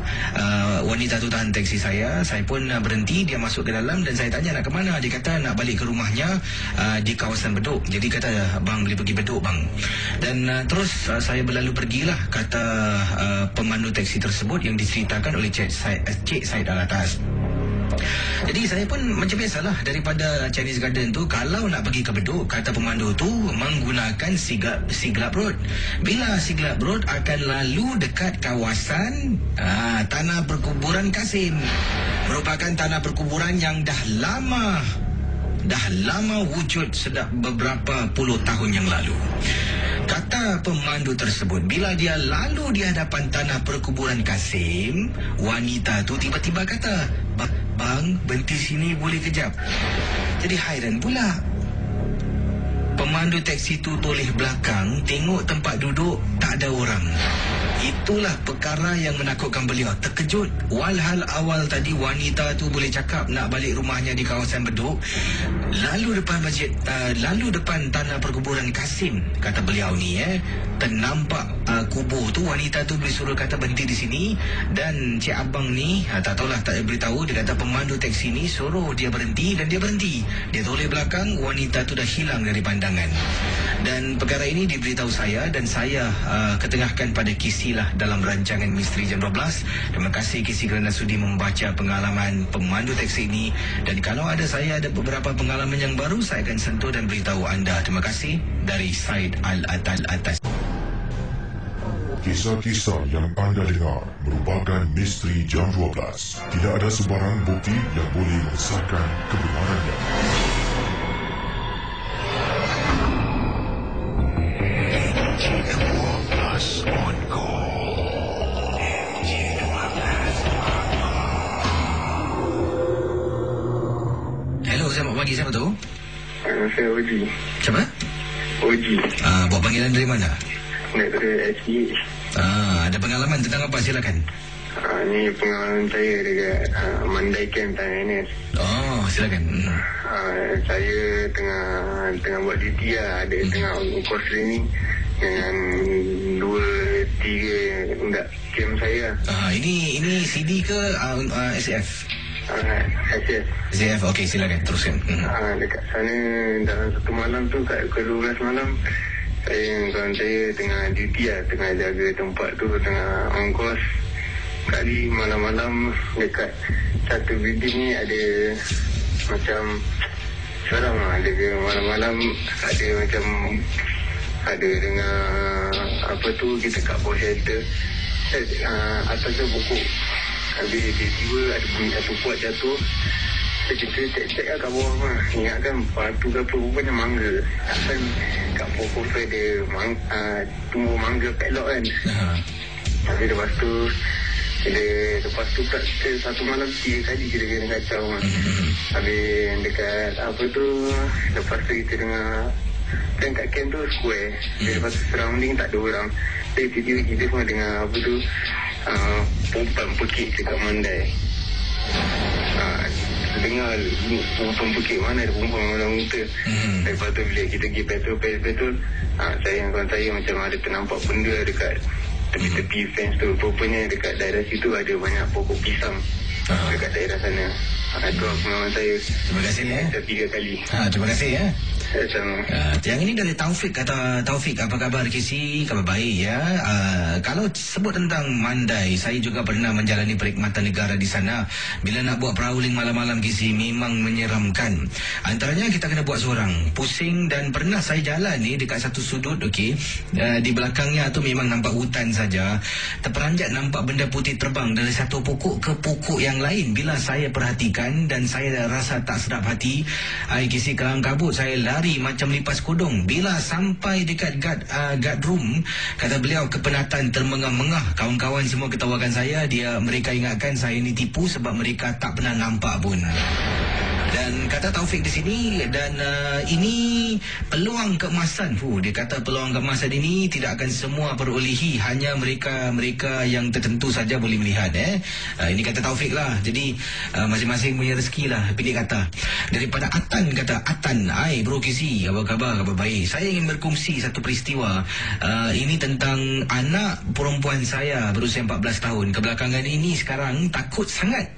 wanita tu tahan teksi saya pun berhenti, dia masuk ke dalam dan saya tanya nak ke mana. Dia kata nak balik ke rumahnya di kawasan Bedok. Jadi kata, bang boleh pergi Bedok bang. Dan terus saya berlalu pergilah, kata pemandu teksi tersebut yang diceritakan oleh Cik Said Alatas. Jadi saya pun macam biasalah, daripada Chinese Garden tu kalau nak pergi ke Bedok, kata pemandu tu menggunakan Siglap Road. Bila Siglap Road akan lalu dekat kawasan tanah perkuburan Kasim. Merupakan tanah perkuburan yang dah lama wujud, sedap beberapa puluh tahun yang lalu. Kata pemandu tersebut, bila dia lalu di hadapan tanah perkuburan Kasim, wanita tu tiba-tiba kata, "Bang, berhenti sini boleh kejap." Jadi hairan pula. Pemandu teksi tu toleh belakang, tengok tempat duduk, tak ada orang. Itulah perkara yang menakutkan beliau. Terkejut. Walhal awal tadi wanita tu boleh cakap nak balik rumahnya di kawasan Bedok. Lalu depan masjid, lalu depan tanah perkuburan Kasim, kata beliau ni ternampak kubur tu. Wanita tu boleh suruh kata berhenti di sini. Dan cik abang ni, tak tahulah, tak beritahu. Dia kata pemandu teksi ni suruh dia berhenti dan dia berhenti. Dia toleh belakang, wanita tu dah hilang dari pandangan. Dan perkara ini diberitahu saya dan saya ketengahkan pada Kisi lah dalam rancangan Misteri Jam 12. Terima kasih Kisi kerana sudi membaca pengalaman pemandu teksi ini. Dan kalau saya ada beberapa pengalaman yang baru, saya akan sentuh dan beritahu anda. Terima kasih. Dari Said Al-Atal Atas. Kisah-kisah yang anda dengar merupakan Misteri Jam 12. Tidak ada sebarang bukti yang boleh mengesahkan kebenarannya. J12 on call. Hello, selamat pagi. Siapa tu? Saya Oji. Siapa? Oji. Buat panggilan dari mana? Daripada SGH. Ada pengalaman tentang apa? Silakan. Ini pengalaman saya dekat Mandai Camp NS. Oh, silakan. Saya tengah buat duty lah. Ada tengah course training dengan 2-3 budak camp saya. Ini CD ke SF? SS. ZF, okey, silakan teruskan. Dekat sana dalam satu malam tu kat ke-12 malam, kawan saya tengah duty lah, tengah jaga tempat tu, tengah on course. Kali malam-malam dekat satu building ni ada macam seorang lah, ada malam-malam ada macam ada dengar apa tu, kita kat bawah shelter atasnya pokok. Habis tiba-tiba ada bunyi satu kuat jatuh. Kita cek-cek lah kat bawah mah. Ingatkan batu ke apa, rupanya mangga. Kan kat pokok tu ada tumbuh mangga padlock kan. Habis lepas tu kat satu malam 3 kali kita kena kacau mah. Habis dekat apa tu, lepas tu kita dengar kan kat camp tu square. Lepas tu surrounding tak ada orang. Jadi tiba-tiba kita semua dengar apa tu, perempuan pekik dekat Mandai. Dengar perempuan pekik, mana ada perempuan orang unta. Lepas tu bila kita pergi petrol, saya dengan kawan saya macam ada ternampak benda dekat tepi-tepi fence tu. Rupanya dekat daerah situ ada banyak pokok pisang dekat daerah sana. Itu pengalaman saya. Terima kasih. Saya 3 kali. Terima kasih Sama. Yang ini dari Taufik. Kata Taufik, apa khabar Kisi? Khabar baik ya. Kalau sebut tentang Mandai, saya juga pernah menjalani perkhidmatan negara di sana. Bila nak buat prowling malam-malam Kisi, memang menyeramkan. Antaranya kita kena buat seorang, pusing. Dan pernah saya jalan ni dekat satu sudut, okey, di belakangnya tu memang nampak hutan saja. Terperanjat nampak benda putih terbang dari satu pokok ke pokok yang lain. Bila saya perhatikan dan saya rasa tak sedap hati, Kisi, kelang kabut saya lari macam lipas kodong. Bila sampai dekat guard room, kata beliau kepenatan termengah-mengah. Kawan-kawan semua ketawakan saya. Mereka ingatkan saya ni tipu sebab mereka tak pernah nampak pun. Dan kata Taufik di sini, dan ini peluang keemasan. Dia kata peluang keemasan ini tidak akan semua perolehi, hanya mereka yang tertentu saja boleh melihat. Ini kata Taufik lah. Jadi masing-masing punya rezeki lah, pilih kata. Daripada Atan, kata Atan, hai bro Kisi, apa khabar? Khabar baik. Saya ingin berkongsi satu peristiwa. Ini tentang anak perempuan saya berusia 14 tahun. Kebelakangan ini sekarang takut sangat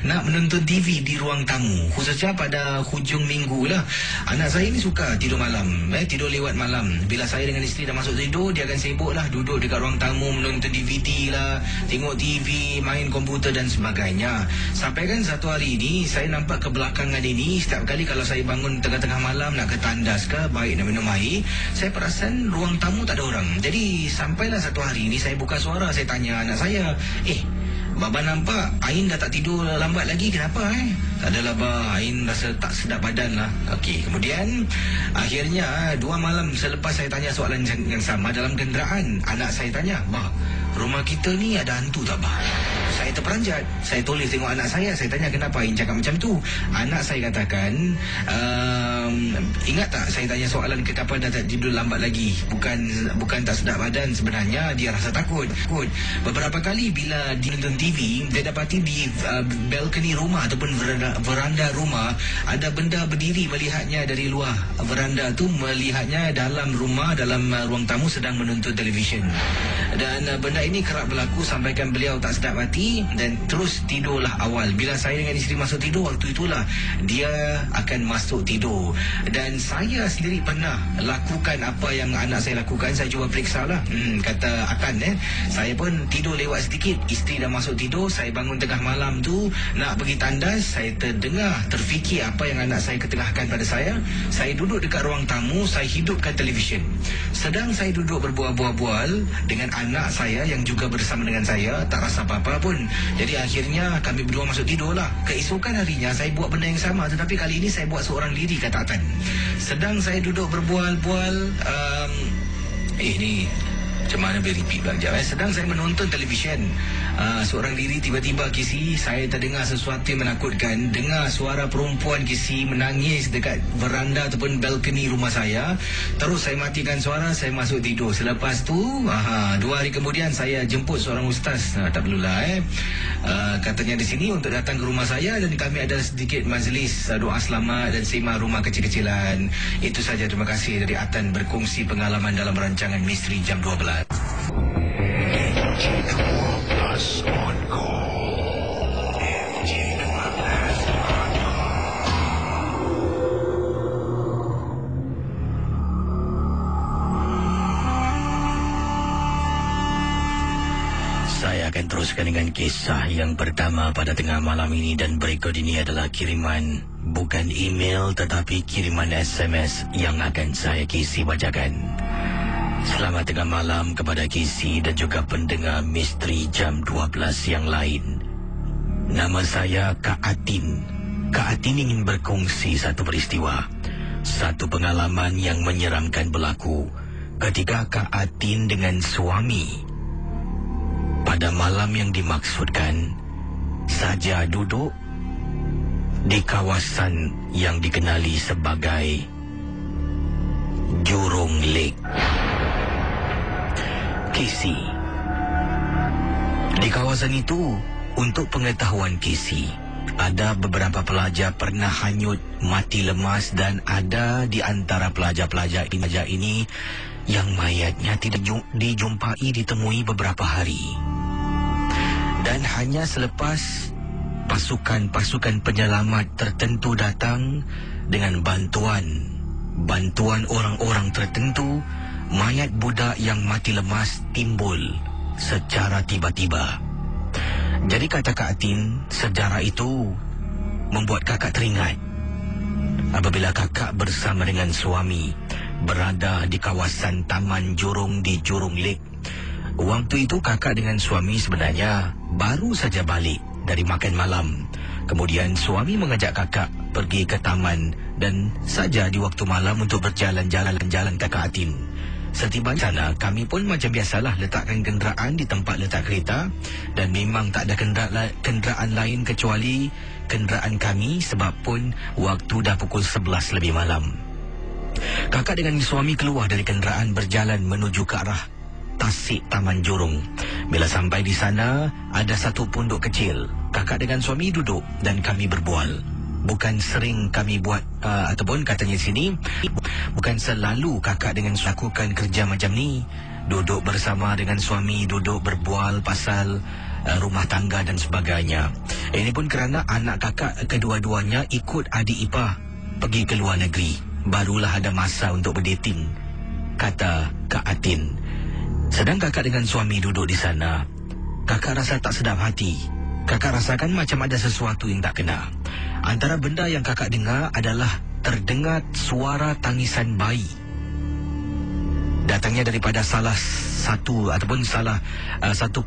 nak menonton TV di ruang tamu, khususnya pada hujung minggu lah. Anak saya ni suka tidur malam, tidur lewat malam. Bila saya dengan isteri dah masuk tidur, dia akan sibuk lah duduk dekat ruang tamu, menonton DVD lah, tengok TV, main komputer dan sebagainya. Sampai kan satu hari ni saya nampak kebelakangan ini, setiap kali kalau saya bangun tengah-tengah malam nak ke tandas ke, baik nak minum air, saya perasan ruang tamu tak ada orang. Jadi sampailah satu hari ni saya buka suara, saya tanya anak saya, Baba nampak Ain dah tak tidur lambat lagi. Kenapa Tak adalah bah, Ain rasa tak sedap badan lah. Okey, kemudian akhirnya 2 malam selepas saya tanya soalan yang sama dalam kenderaan, anak saya tanya, bah, rumah kita ni ada hantu tak bah? Saya terperanjat. Saya toleh tengok anak saya. Saya tanya kenapa Ain cakap macam tu. Anak saya katakan, ingat tak saya tanya soalan kenapa dah tak tidur lambat lagi? Bukan tak sedap badan, sebenarnya dia rasa takut. Beberapa kali bila dia nonton TV, dia dapati di balkoni rumah ataupun veranda rumah ada benda berdiri, melihatnya dari luar veranda tu, melihatnya dalam rumah, dalam ruang tamu sedang menonton televisyen. Dan benda ini kerap berlaku sampaikan beliau tak sedap hati dan terus tidurlah awal. Bila saya dengan isteri masuk tidur, waktu itulah dia akan masuk tidur. Dan saya sendiri pernah lakukan apa yang anak saya lakukan. Saya cuba periksa lah, kata Akan saya pun tidur lewat sedikit, isteri dah masuk tidur. Saya bangun tengah malam tu nak pergi tandas, saya terfikir apa yang anak saya ketengahkan pada saya. Saya duduk dekat ruang tamu, saya hidupkan televisyen. Sedang saya duduk berbual-bual dengan anak saya yang juga bersama dengan saya, tak rasa apa-apa pun. Jadi akhirnya kami berdua masuk tidur lah. Keesokan harinya saya buat benda yang sama, tetapi kali ini saya buat seorang diri, kata Atan. Sedang saya duduk berbual-bual, ni macam mana boleh repeat pula sekejap. Sedang saya menonton televisyen, seorang diri, tiba-tiba Kisi, saya terdengar sesuatu yang menakutkan. Dengar suara perempuan Kisi menangis dekat veranda ataupun balkoni rumah saya. Terus saya matikan suara, saya masuk tidur. Selepas tu 2 hari kemudian saya jemput seorang ustaz, tak perlulah katanya di sini untuk datang ke rumah saya, dan kami ada sedikit majlis doa selamat dan sema rumah kecil-kecilan. Itu saja, terima kasih dari Atan berkongsi pengalaman dalam rancangan Misteri Jam 12. FG12 on call. FG12 on call. Saya akan teruskan dengan kisah yang pertama pada tengah malam ini, dan berikut ini adalah kiriman, bukan email tetapi kiriman SMS yang akan saya Kisi bacakan. Selamat tengah malam kepada Kisi dan juga pendengar Misteri Jam 12 yang lain. Nama saya Kak Atin. Kak Atin ingin berkongsi satu peristiwa, satu pengalaman yang menyeramkan berlaku ketika Kak Atin dengan suami pada malam yang dimaksudkan saja duduk di kawasan yang dikenali sebagai Jurong Lake. Kisi, di kawasan itu, untuk pengetahuan Kisi, ada beberapa pelajar pernah hanyut mati lemas, dan ada di antara pelajar-pelajar ini yang mayatnya tidak dijumpai ditemui beberapa hari. Dan hanya selepas pasukan penyelamat tertentu datang dengan bantuan orang-orang tertentu, mayat budak yang mati lemas timbul secara tiba-tiba. Jadi kata Kak Atin, sejarah itu membuat kakak teringat apabila kakak bersama dengan suami berada di kawasan Taman Jurong di Jurong Lake. Waktu itu kakak dengan suami sebenarnya baru saja balik dari makan malam. Kemudian suami mengajak kakak pergi ke taman dan saja di waktu malam untuk berjalan-jalan Kak Atin. Setiba sana, kami pun macam biasalah letakkan kenderaan di tempat letak kereta, dan memang tak ada kenderaan lain kecuali kenderaan kami, sebab pun waktu dah pukul 11 lebih malam. Kakak dengan suami keluar dari kenderaan berjalan menuju ke arah Tasik Taman Jurong. Bila sampai di sana, ada satu pondok kecil. Kakak dengan suami duduk dan kami berbual. Bukan sering kami buat ataupun katanya sini, bukan selalu kakak dengan lakukan kerja macam ni. Duduk bersama dengan suami, duduk berbual pasal rumah tangga dan sebagainya. Ini pun kerana anak kakak kedua-duanya ikut adik ipar pergi ke luar negeri. Barulah ada masa untuk berdating, kata Kak Atin. Sedang kakak dengan suami duduk di sana, kakak rasa tak sedap hati. Kakak rasakan macam ada sesuatu yang tak kena. Antara benda yang kakak dengar adalah terdengar suara tangisan bayi. Datangnya daripada salah satu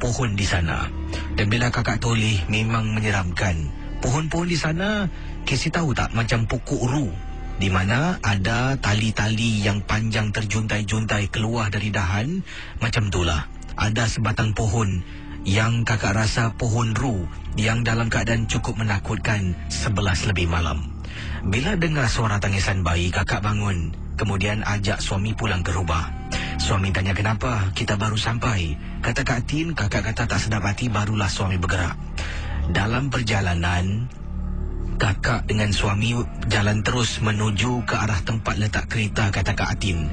pohon di sana. Dan bila kakak toleh memang menyeramkan. Pohon-pohon di sana, Casey tahu tak, macam pokok ru, di mana ada tali-tali yang panjang terjuntai-juntai keluar dari dahan. Macam itulah. Ada sebatang pohon yang kakak rasa pohon ru yang dalam keadaan cukup menakutkan 11 lebih malam. Bila dengar suara tangisan bayi, kakak bangun. Kemudian ajak suami pulang ke rumah. Suami tanya kenapa, kita baru sampai. Kata Kak Tin, kakak kata tak sedap hati, barulah suami bergerak. Dalam perjalanan, kakak dengan suami jalan terus menuju ke arah tempat letak kereta, kata Kak Tin.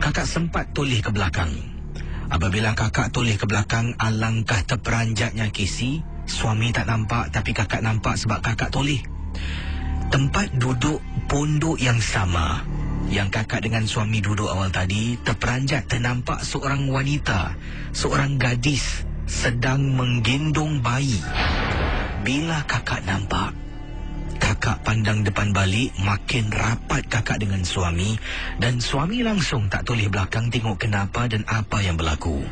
Kakak sempat toleh ke belakang. Apabila kakak toleh ke belakang, alangkah terperanjatnya Casey. Suami tak nampak, tapi kakak nampak sebab kakak toleh. Tempat duduk pondok yang sama yang kakak dengan suami duduk awal tadi, terperanjat ternampak seorang wanita, seorang gadis sedang menggendong bayi. Bila kakak nampak, kakak pandang depan balik, makin rapat kakak dengan suami, dan suami langsung tak toleh belakang tengok kenapa dan apa yang berlaku.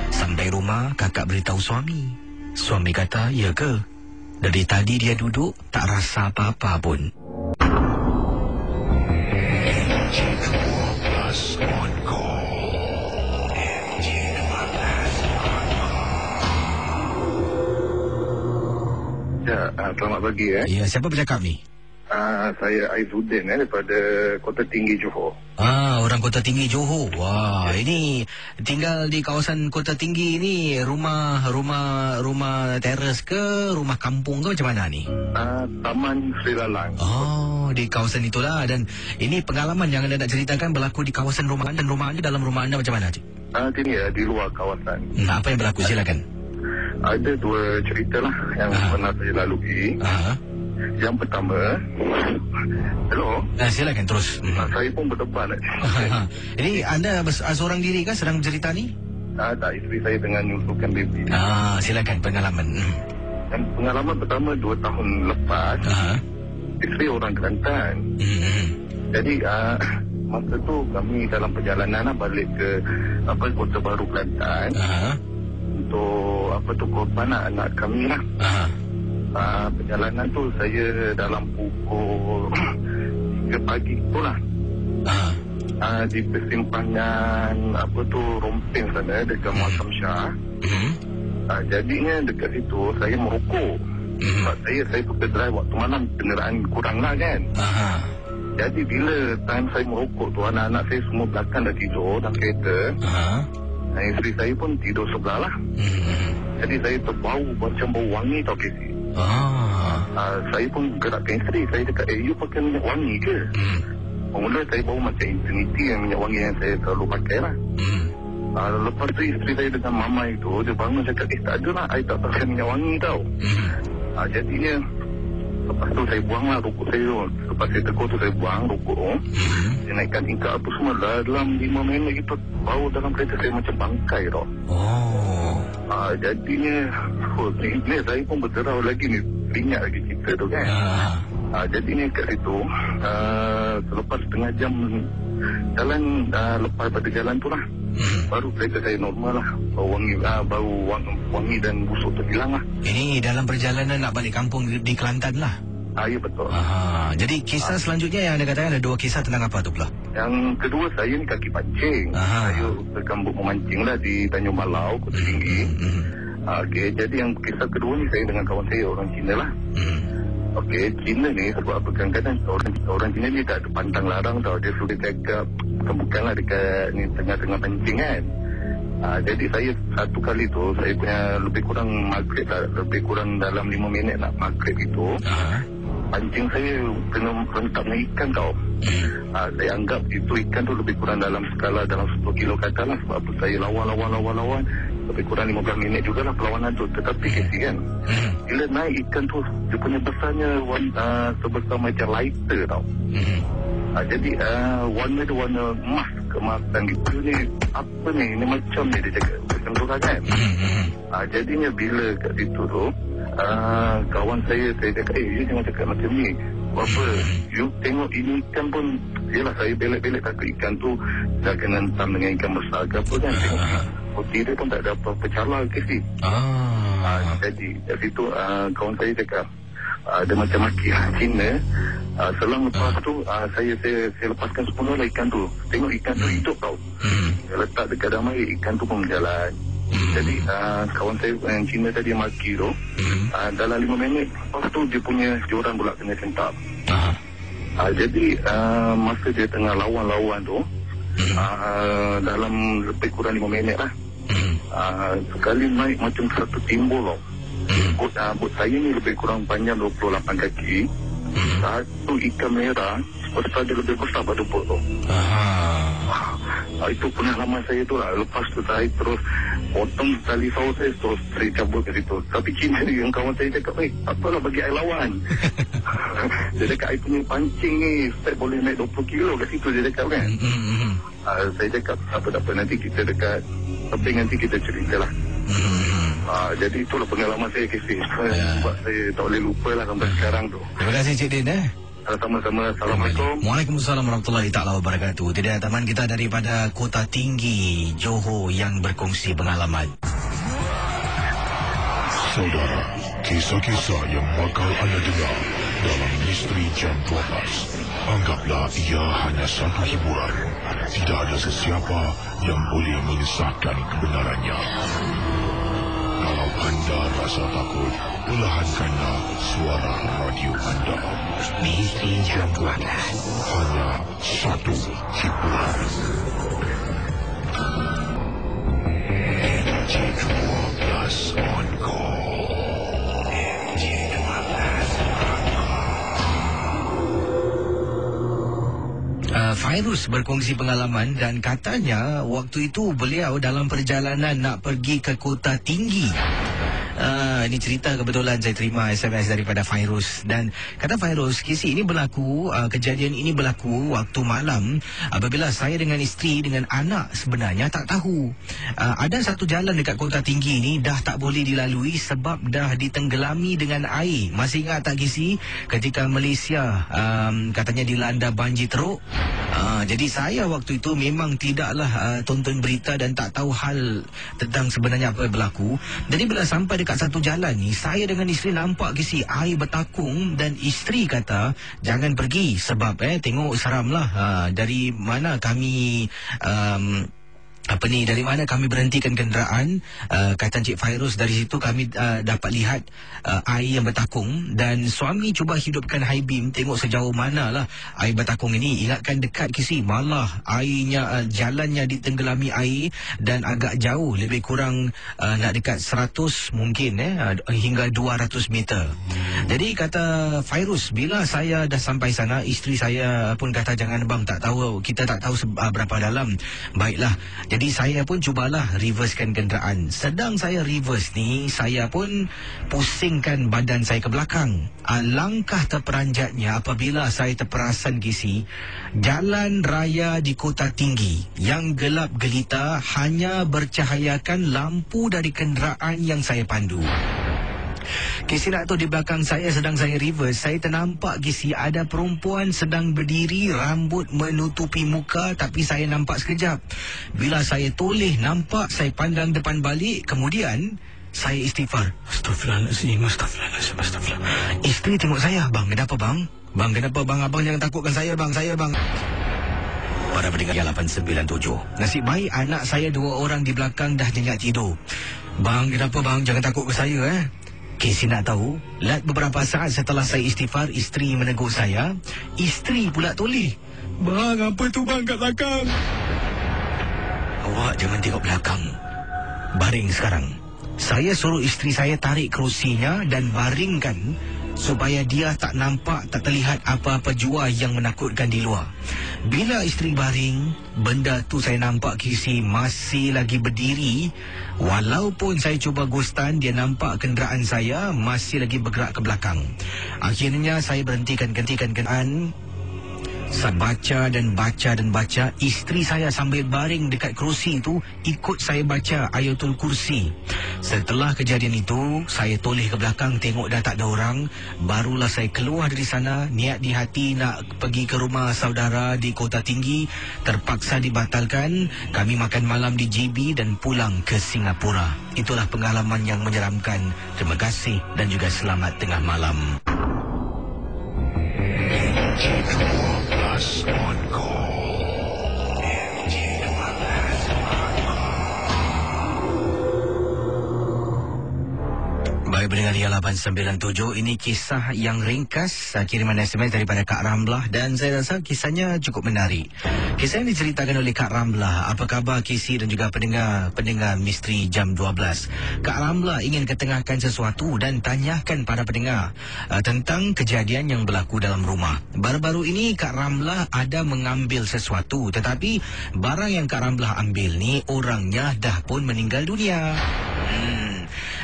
Sampai rumah, kakak beritahu suami. Suami kata, ya ke? Dari tadi dia duduk, tak rasa apa-apa pun. NJ12 on call. NJ12 on call. Ya, selamat pagi Ya, siapa bercakap ni? Saya Aizuddin daripada Kota Tinggi Johor. Orang Kota Tinggi Johor. Wah, ini tinggal di kawasan Kota Tinggi ni, rumah teres ke, rumah kampung ke, macam mana ni? Taman Sri Lalang. Oh, di kawasan itulah. Dan ini pengalaman yang anda nak ceritakan berlaku di kawasan rumah anda, dan rumah anda, dalam rumah anda macam mana, Cik? Sini di luar kawasan. Apa yang berlaku? Silakan. Ada dua cerita lah yang pernah saya lalui. Yang pertama, hello. Silakan terus. Saya pun berdepan. Ini anda seorang diri kan sedang bercerita ni? Tak, isteri saya dengan nyusukan baby. Silakan pengalaman. Dan pengalaman pertama 2 tahun lepas, isteri orang Kelantan. Jadi masa tu kami dalam perjalanan balik ke Kota Baru Kelantan untuk korban anak kami lah. Perjalanan tu saya dalam pukul 3 pagi itulah. Di persimpangan Rompeng sana dekat Muazzam Shah. Jadinya dekat situ saya merokok. Sebab saya suka drive waktu malam, kenderaan kurang lah kan. Jadi bila time saya merokok tu, anak-anak saya semua belakang dah tidur dalam kereta. Isteri saya pun tidur sebelah lah. Jadi saya terbau macam bau wangi tau, Casey. Saya pun gerakkan isteri. Saya cakap, you pakai minyak wangi ke? Mula saya bau macam Infinity, yang minyak wangi yang saya selalu pakai lah. Lepas tu isteri saya dengan mama itu, dia bangun cakap, tak ada lah, saya tak pakai minyak wangi tau. Jadinya lepas tu saya buang lah rokok saya tu. Lepas saya tegur tu saya buang rokok tu. Saya naikkan tingkat apa semua lah. Dalam 5 minit gitu, bau dalam kereta saya macam bangkai tau. Jadinya ni saya pun berderau lagi ni, teringat lagi cerita tu kan. Jadinya kat situ selepas setengah jam jalan, lepas pada jalan tu lah, baru kereta saya normal lah. Bau wangi dan busuk tu hilang lah. Ini dalam perjalanan nak balik kampung di Kelantan lah? Ya betul. Jadi kisah selanjutnya yang anda katakan ada 2 kisah tentang apa tu pula? Yang kedua saya ni kaki pancing. Saya berkambut memancing lah di Tanjung Balau, Kota Tinggi. Jadi yang kisah kedua ni saya dengan kawan saya orang Cina lah. Cina ni sebab apa, kadang-kadang orang Cina ni tak ada pantang larang tau. Dia sudah cakap, bukanlah dekat ni tengah-tengah pancing kan. Jadi saya satu kali tu, saya punya lebih kurang maghrib lah, lebih kurang dalam 5 minit nak maghrib itu. Pancing saya kena rentak dengan ikan tau. Saya anggap itu ikan tu lebih kurang dalam skala dalam 10 kilo kata lah. Sebab apa, saya lawan. Lebih kurang 15 minit jugalah perlawanan tu. Tetapi Casey kan, bila naik ikan tu, dia punya besarnya sebesar macam lighter tau. Jadi warna tu warna emas keemasan gitu ni. Apa ni macam ni dia cakap. Macam tu kan. Jadinya bila kat situ tu, kawan saya cakap, you jangan cakap macam ni. Apa, you tengok ini ikan pun, yelah saya belek-belek takut ikan tu dah kena hentam dengan ikan besar ke apa kan. Tengok dia pun tak ada apa-apa cala ke sih. Jadi tu kawan saya cakap ada macam maki Cina. Selang lepas tu saya lepaskan semua lah ikan tu. Tengok ikan tu hidup tau. Saya letak dekat dalam air, ikan tu pun berjalan. Jadi kawan saya yang Cina tadi maki tu, dalam 5 minit lepas tu dia punya joran pula kena sentak. Jadi masa dia tengah lawan tu, dalam lebih kurang 5 minit lah, sekali naik macam satu timbul tau. Bot saya ni lebih kurang panjang 28 kaki. Satu ikan merah lepas dia lebih besar pada bot tu. Itu pengalaman saya tu lah. Lepas tu saya terus potong tali saus saya, terus saya cabut ke situ. Tapi Cina ni yang kawan saya cakap, apalah bagi air lawan. Dia cakap air punya pancing ni saya boleh naik 20 kilo kat situ, dia cakap kan. Saya cakap apa-apa nanti kita dekat tebing nanti kita cerita lah. Jadi itulah pengalaman saya KC. Sebab saya tak boleh lupa lah sampai sekarang tu. Terima kasih Cik Din. Sama-sama. Assalamualaikum. Waalaikumsalam warahmatullahi taala wabarakatuh. Tidak teman kita daripada Kota Tinggi Johor yang berkongsi pengalaman. Saudara, kisah-kisah yang bakal anda dengar dalam Misteri Jam 12, anggaplah ia hanya satu hiburan. Tidak ada sesiapa yang boleh mengesahkan kebenarannya. Kalau anda rasa takut, perlahankanlah suara radio anda. Misteri Jam 12, hanya satu hiburan. MJ12 on call. Fairuz berkongsi pengalaman dan katanya waktu itu beliau dalam perjalanan nak pergi ke Kota Tinggi. Ini cerita kebetulan saya terima SMS daripada Fairuz. Dan kata Fairuz, kisah ini berlaku, kejadian ini berlaku waktu malam apabila saya dengan isteri dengan anak sebenarnya tak tahu. Ada satu jalan dekat Kota Tinggi ni dah tak boleh dilalui sebab dah ditenggelami dengan air. Masih ingat tak kisah ketika Malaysia katanya dilanda banjir teruk? Jadi saya waktu itu memang tidaklah tonton berita dan tak tahu hal tentang sebenarnya apa yang berlaku. Jadi bila sampai dekat satu jalan ni, saya dengan isteri nampak kisi air bertakung dan isteri kata jangan pergi sebab tengok seram lah. Dari mana kami dari mana kami berhentikan kenderaan, kata Encik Fairuz, dari situ kami dapat lihat air yang bertakung dan suami cuba hidupkan high beam tengok sejauh mana lah air bertakung ini. Ingatkan dekat kisi malah airnya, jalannya ditenggelami air dan agak jauh, lebih kurang nak dekat 100 mungkin hingga 200 meter. Jadi kata Fairuz, bila saya dah sampai sana, isteri saya pun kata jangan bang, tak tahu, kita tak tahu berapa dalam. Baiklah, jadi saya pun cubalah reversekan kenderaan. Sedang saya reverse ni, saya pun pusingkan badan saya ke belakang. Alangkah terperanjatnya apabila saya terperasan kisi jalan raya di Kota Tinggi yang gelap gelita hanya bercahayakan lampu dari kenderaan yang saya pandu. Kisi nak tahu, di belakang saya sedang saya reverse, saya ternampak kisi ada perempuan sedang berdiri, rambut menutupi muka, tapi saya nampak sekejap. Bila saya toleh nampak, saya pandang depan balik, kemudian saya istighfar. Astaghfirullahaladzim, astaghfirullahaladzim, astaghfirullahaladzim. Isteri tengok saya, bang, kenapa bang? Bang, kenapa bang? Abang jangan takutkan saya bang, Para pendengar 897, nasib baik anak saya 2 orang di belakang dah nyenyak tidur. Bang, kenapa bang? Jangan takut ke saya Kesi nak tahu, beberapa saat setelah saya istighfar, isteri menegur saya. Isteri pula toleh. Bang, apa tu bang kat belakang? Awak jangan tengok belakang. Baring sekarang. Saya suruh isteri saya tarik kerusinya dan baringkan supaya dia tak nampak, tak terlihat apa-apa jua yang menakutkan di luar. Bila isteri baring, benda tu saya nampak kisi masih lagi berdiri. Walaupun saya cuba gustan, dia nampak kenderaan saya masih lagi bergerak ke belakang. Akhirnya saya berhentikan kenderaan. Saya baca dan baca dan baca. Isteri saya sambil baring dekat kerusi itu ikut saya baca Ayatul Kursi. Setelah kejadian itu, saya toleh ke belakang tengok dah tak ada orang. Barulah saya keluar dari sana. Niat di hati nak pergi ke rumah saudara di Kota Tinggi, terpaksa dibatalkan. Kami makan malam di JB dan pulang ke Singapura. Itulah pengalaman yang menyeramkan. Terima kasih dan juga selamat tengah malam. On call. Baik, pendengar Ria 897, ini kisah yang ringkas, kiriman SMS daripada Kak Ramlah, dan saya rasa kisahnya cukup menarik. Kisah yang diceritakan oleh Kak Ramlah. Apa khabar KC dan juga pendengar Misteri Jam 12? Kak Ramlah ingin ketengahkan sesuatu dan tanyakan pada pendengar tentang kejadian yang berlaku dalam rumah. Baru-baru ini Kak Ramlah ada mengambil sesuatu, tetapi barang yang Kak Ramlah ambil ni orangnya dah pun meninggal dunia.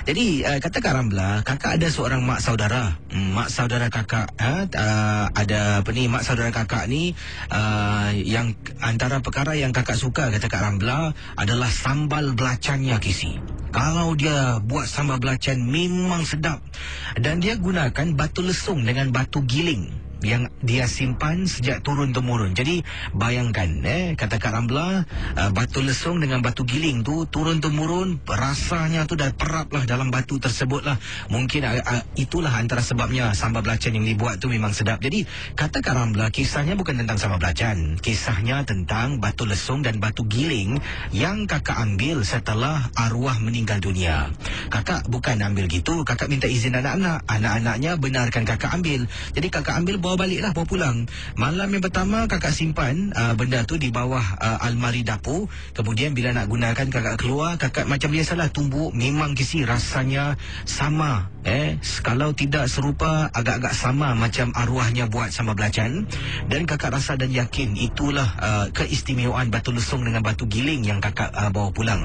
Jadi kata Kak Ramlah, kakak ada seorang mak saudara. Mak saudara kakak ada mak saudara kakak ni yang antara perkara yang kakak suka, kata Kak Ramlah, adalah sambal belacannya, Kisi. Kalau dia buat sambal belacan memang sedap. Dan dia gunakan batu lesung dengan batu giling yang dia simpan sejak turun-temurun. Jadi bayangkan, kata Kak Ramlah, batu lesung dengan batu giling tu turun-temurun, rasanya tu dah perap lah dalam batu tersebut lah. Mungkin itulah antara sebabnya sambal belacan yang dibuat tu memang sedap. Jadi kata Kak Ramlah, kisahnya bukan tentang sambal belacan, kisahnya tentang batu lesung dan batu giling yang kakak ambil setelah arwah meninggal dunia. Kakak bukan ambil gitu, kakak minta izin anak-anaknya benarkan kakak ambil. Jadi kakak ambil, bawa baliklah, bawa pulang. Malam yang pertama kakak simpan benda tu di bawah almari dapur. Kemudian bila nak gunakan, kakak keluar, kakak macam biasalah tumbuk. Memang Kisi rasanya sama, kalau tidak serupa, agak-agak sama macam arwahnya buat sambal belacan. Dan kakak rasa dan yakin itulah keistimewaan batu lesung dengan batu giling yang kakak bawa pulang.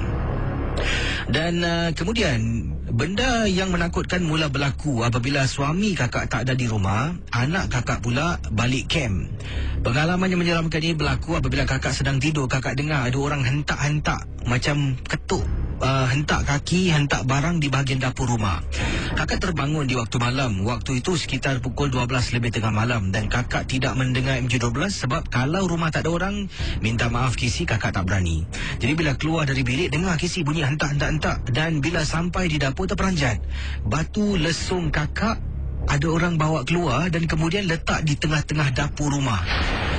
Dan kemudian benda yang menakutkan mula berlaku apabila suami kakak tak ada di rumah. Anak kakak pula balik camp. Pengalaman yang menyeramkan ini berlaku apabila kakak sedang tidur. Kakak dengar ada orang hentak-hentak, macam ketuk, hentak kaki, hentak barang di bahagian dapur rumah. Kakak terbangun di waktu malam. Waktu itu sekitar pukul 12 lebih tengah malam. Dan kakak tidak mendengar MJ12 sebab kalau rumah tak ada orang, minta maaf Kisi, kakak tak berani. Jadi bila keluar dari bilik, dengar Kisi bunyi hentak-hentak-hentak. Dan bila sampai di dapur, terperanjat. Batu lesung kakak ada orang bawa keluar dan kemudian letak di tengah-tengah dapur rumah.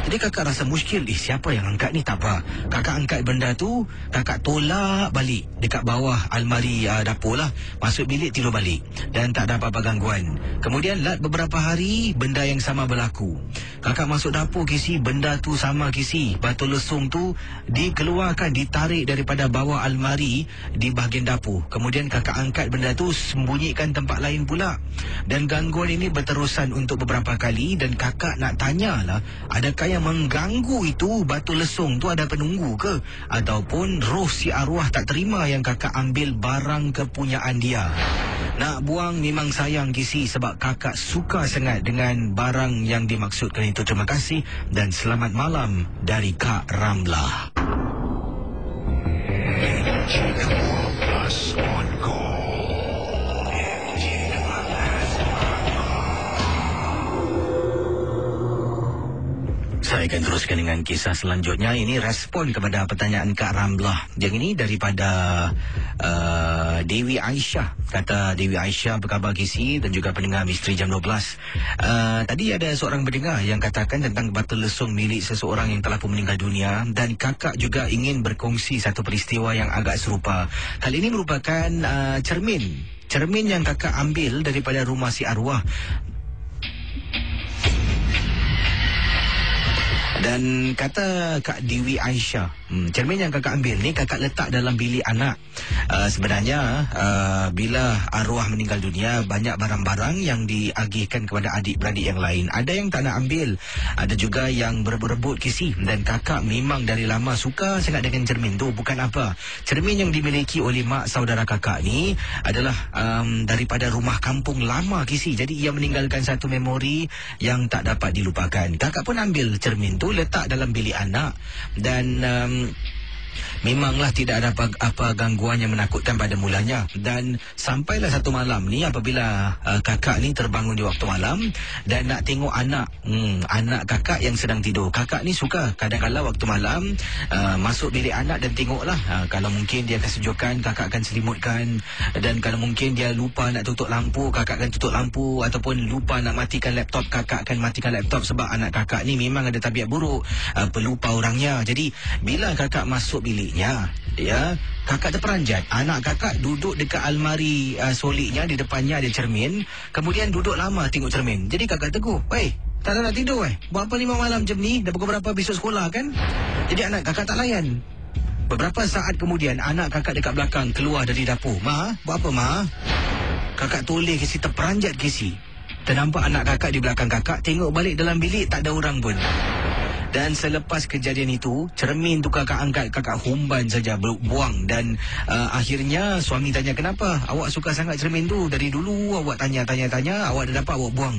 Jadi kakak rasa muskil, siapa yang angkat ni? Tak apa, kakak angkat benda tu, kakak tolak balik dekat bawah almari dapur lah. Masuk bilik, tidur balik dan tak ada apa-apa gangguan. Kemudian beberapa hari benda yang sama berlaku. Kakak masuk dapur Kisi, benda tu sama Kisi. Batu lesung tu dikeluarkan, ditarik daripada bawah almari di bahagian dapur. Kemudian kakak angkat benda tu, sembunyikan tempat lain pula. Dan gangguan ini berterusan untuk beberapa kali. Dan kakak nak tanyalah, adakah yang mengganggu itu batu lesung tu ada penunggu ke? Ataupun roh si arwah tak terima yang kakak ambil barang kepunyaan dia? Nak buang memang sayang Kisi, sebab kakak suka sangat dengan barang yang dimaksudkan itu. Terima kasih dan selamat malam dari Kak Ramlah. On call. Saya akan teruskan dengan kisah selanjutnya. Ini respon kepada pertanyaan Kak Ramlah. Yang ini daripada Dewi Aisyah. Kata Dewi Aisyah, apa khabar Kisi dan juga pendengar Misteri Jam 12. Tadi ada seorang pendengar yang katakan tentang batu lesung milik seseorang yang telah pun meninggal dunia. Dan kakak juga ingin berkongsi satu peristiwa yang agak serupa. Kali ini merupakan cermin yang kakak ambil daripada rumah si arwah. Dan kata Kak Dewi Aisyah, Cermin yang kakak ambil ni kakak letak dalam bilik anak. Sebenarnya bila arwah meninggal dunia, banyak barang-barang yang diagihkan kepada adik-beradik yang lain. Ada yang tak nak ambil, ada juga yang berebut-rebut kisi. Dan kakak memang dari lama suka sangat dengan cermin tu. Bukan apa, cermin yang dimiliki oleh mak saudara kakak ni adalah daripada rumah kampung lama kisi. Jadi ia meninggalkan satu memori yang tak dapat dilupakan. Kakak pun ambil cermin tu, letak dalam bilik anak. Dan memanglah tidak ada apa gangguan yang menakutkan pada mulanya. Dan sampailah satu malam ni, apabila kakak ni terbangun di waktu malam dan nak tengok anak kakak yang sedang tidur. Kakak ni suka kadang-kadang waktu malam masuk bilik anak dan tengoklah. Kalau mungkin dia kesejukan, kakak akan selimutkan. Dan kalau mungkin dia lupa nak tutup lampu, kakak akan tutup lampu. Ataupun lupa nak matikan laptop, kakak akan matikan laptop. Sebab anak kakak ni memang ada tabiat buruk, pelupa orangnya. Jadi bila kakak masuk biliknya, kakak terperanjat. Anak kakak duduk dekat almari soliknya, di depannya ada cermin. Kemudian duduk lama tengok cermin. Jadi kakak tegur, "Weh, tak nak tidur buat apa 5 malam macam ni? Dah pukul berapa besok sekolah kan?" Jadi anak kakak tak layan. Beberapa saat kemudian anak kakak dekat belakang keluar dari dapur. "Ma, buat apa ma?" Kakak toleh kesi, terperanjat kesi. Ternampak anak kakak di belakang kakak. Tengok balik dalam bilik, tak ada orang pun. Dan selepas kejadian itu, cermin tu kakak angkat, kakak humban saja, buang. Dan akhirnya suami tanya, "Kenapa awak suka sangat cermin tu? Dari dulu awak tanya, awak dah dapat, awak buang."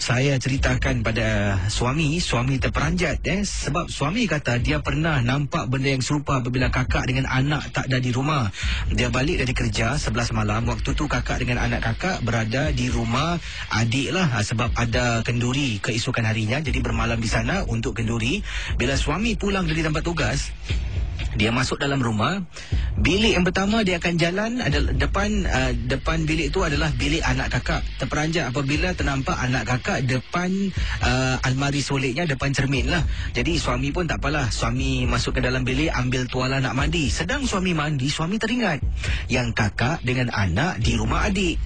Saya ceritakan pada suami terperanjat sebab suami kata dia pernah nampak benda yang serupa apabila kakak dengan anak tak ada di rumah. Dia balik dari kerja 11 malam. Waktu tu kakak dengan anak kakak berada di rumah adik lah, sebab ada kenduri keesokan harinya. Jadi bermalam di sana untuk kenduri. Bila suami pulang dari tempat tugas, dia masuk dalam rumah. Bilik yang pertama dia akan jalan, ada depan bilik itu adalah bilik anak kakak. Terperanjat apabila ternampak anak kakak depan almari soliknya, depan cermin lah. Jadi suami pun tak apalah. Suami masuk ke dalam bilik, ambil tuala nak mandi. Sedang suami mandi, suami teringat yang kakak dengan anak di rumah adik.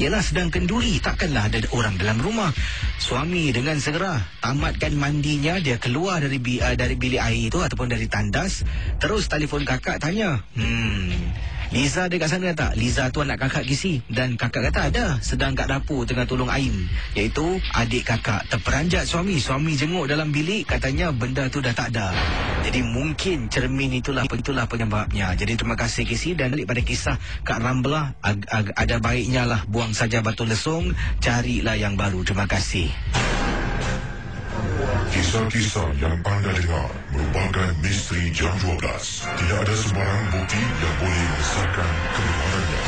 Yalah, sedang kenduri, takkanlah ada orang dalam rumah. Suami dengan segera tamatkan mandinya, dia keluar dari bilik air itu ataupun dari tandas. Terus telefon kakak, tanya, "Liza ada kat sana tak?" Liza tu anak kakak kisi. Dan kakak kata ada, sedang kat dapur tengah tolong Aim, iaitu adik kakak. Terperanjat suami jenguk dalam bilik, katanya benda tu dah tak ada. Jadi mungkin cermin itulah penyebabnya. Jadi terima kasih kisi. Dan balik pada kisah Kak Rambla, ada baiknya lah buang saja batu lesung, carilah yang baru. Terima kasih. Kisah-kisah yang anda dengar merupakan misteri jam 12. Tidak ada sembarang bukti yang boleh mengesahkan kebenarannya.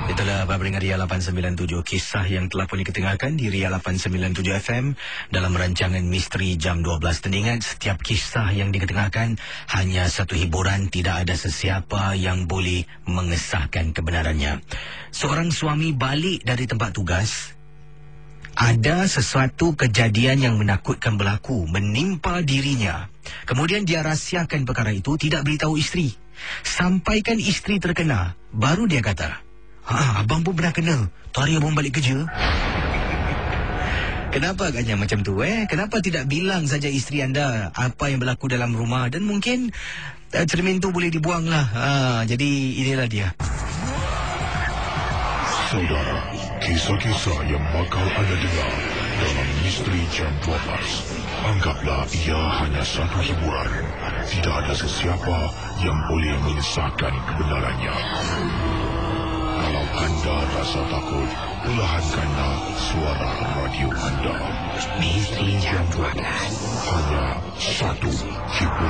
Itulah para pendengar Ria 897, kisah yang telah pun diketengahkan di Ria 897 FM dalam rancangan Misteri Jam 12. Dan ingat, setiap kisah yang diketengahkan hanya satu hiburan, tidak ada sesiapa yang boleh mengesahkan kebenarannya. Seorang suami balik dari tempat tugas. Ada sesuatu kejadian yang menakutkan berlaku, menimpa dirinya. Kemudian dia rahsiakan perkara itu, tidak beritahu isteri. Sampaikan isteri terkena, baru dia kata, "Abang pun pernah kena. Tu hari abang balik kerja." Kenapa agaknya macam tu Kenapa tidak bilang saja isteri anda apa yang berlaku dalam rumah? Dan mungkin cermin tu boleh dibuang lah. Jadi inilah dia. Saudara, kisah-kisah yang bakal anda dengar dalam Misteri Jam 12. Anggaplah ia hanya satu hiburan. Tidak ada sesiapa yang boleh mengesahkan kebenarannya. Kalau anda rasa takut, perlahankanlah suara radio anda. Misteri Jam 12. Hanya satu hiburan.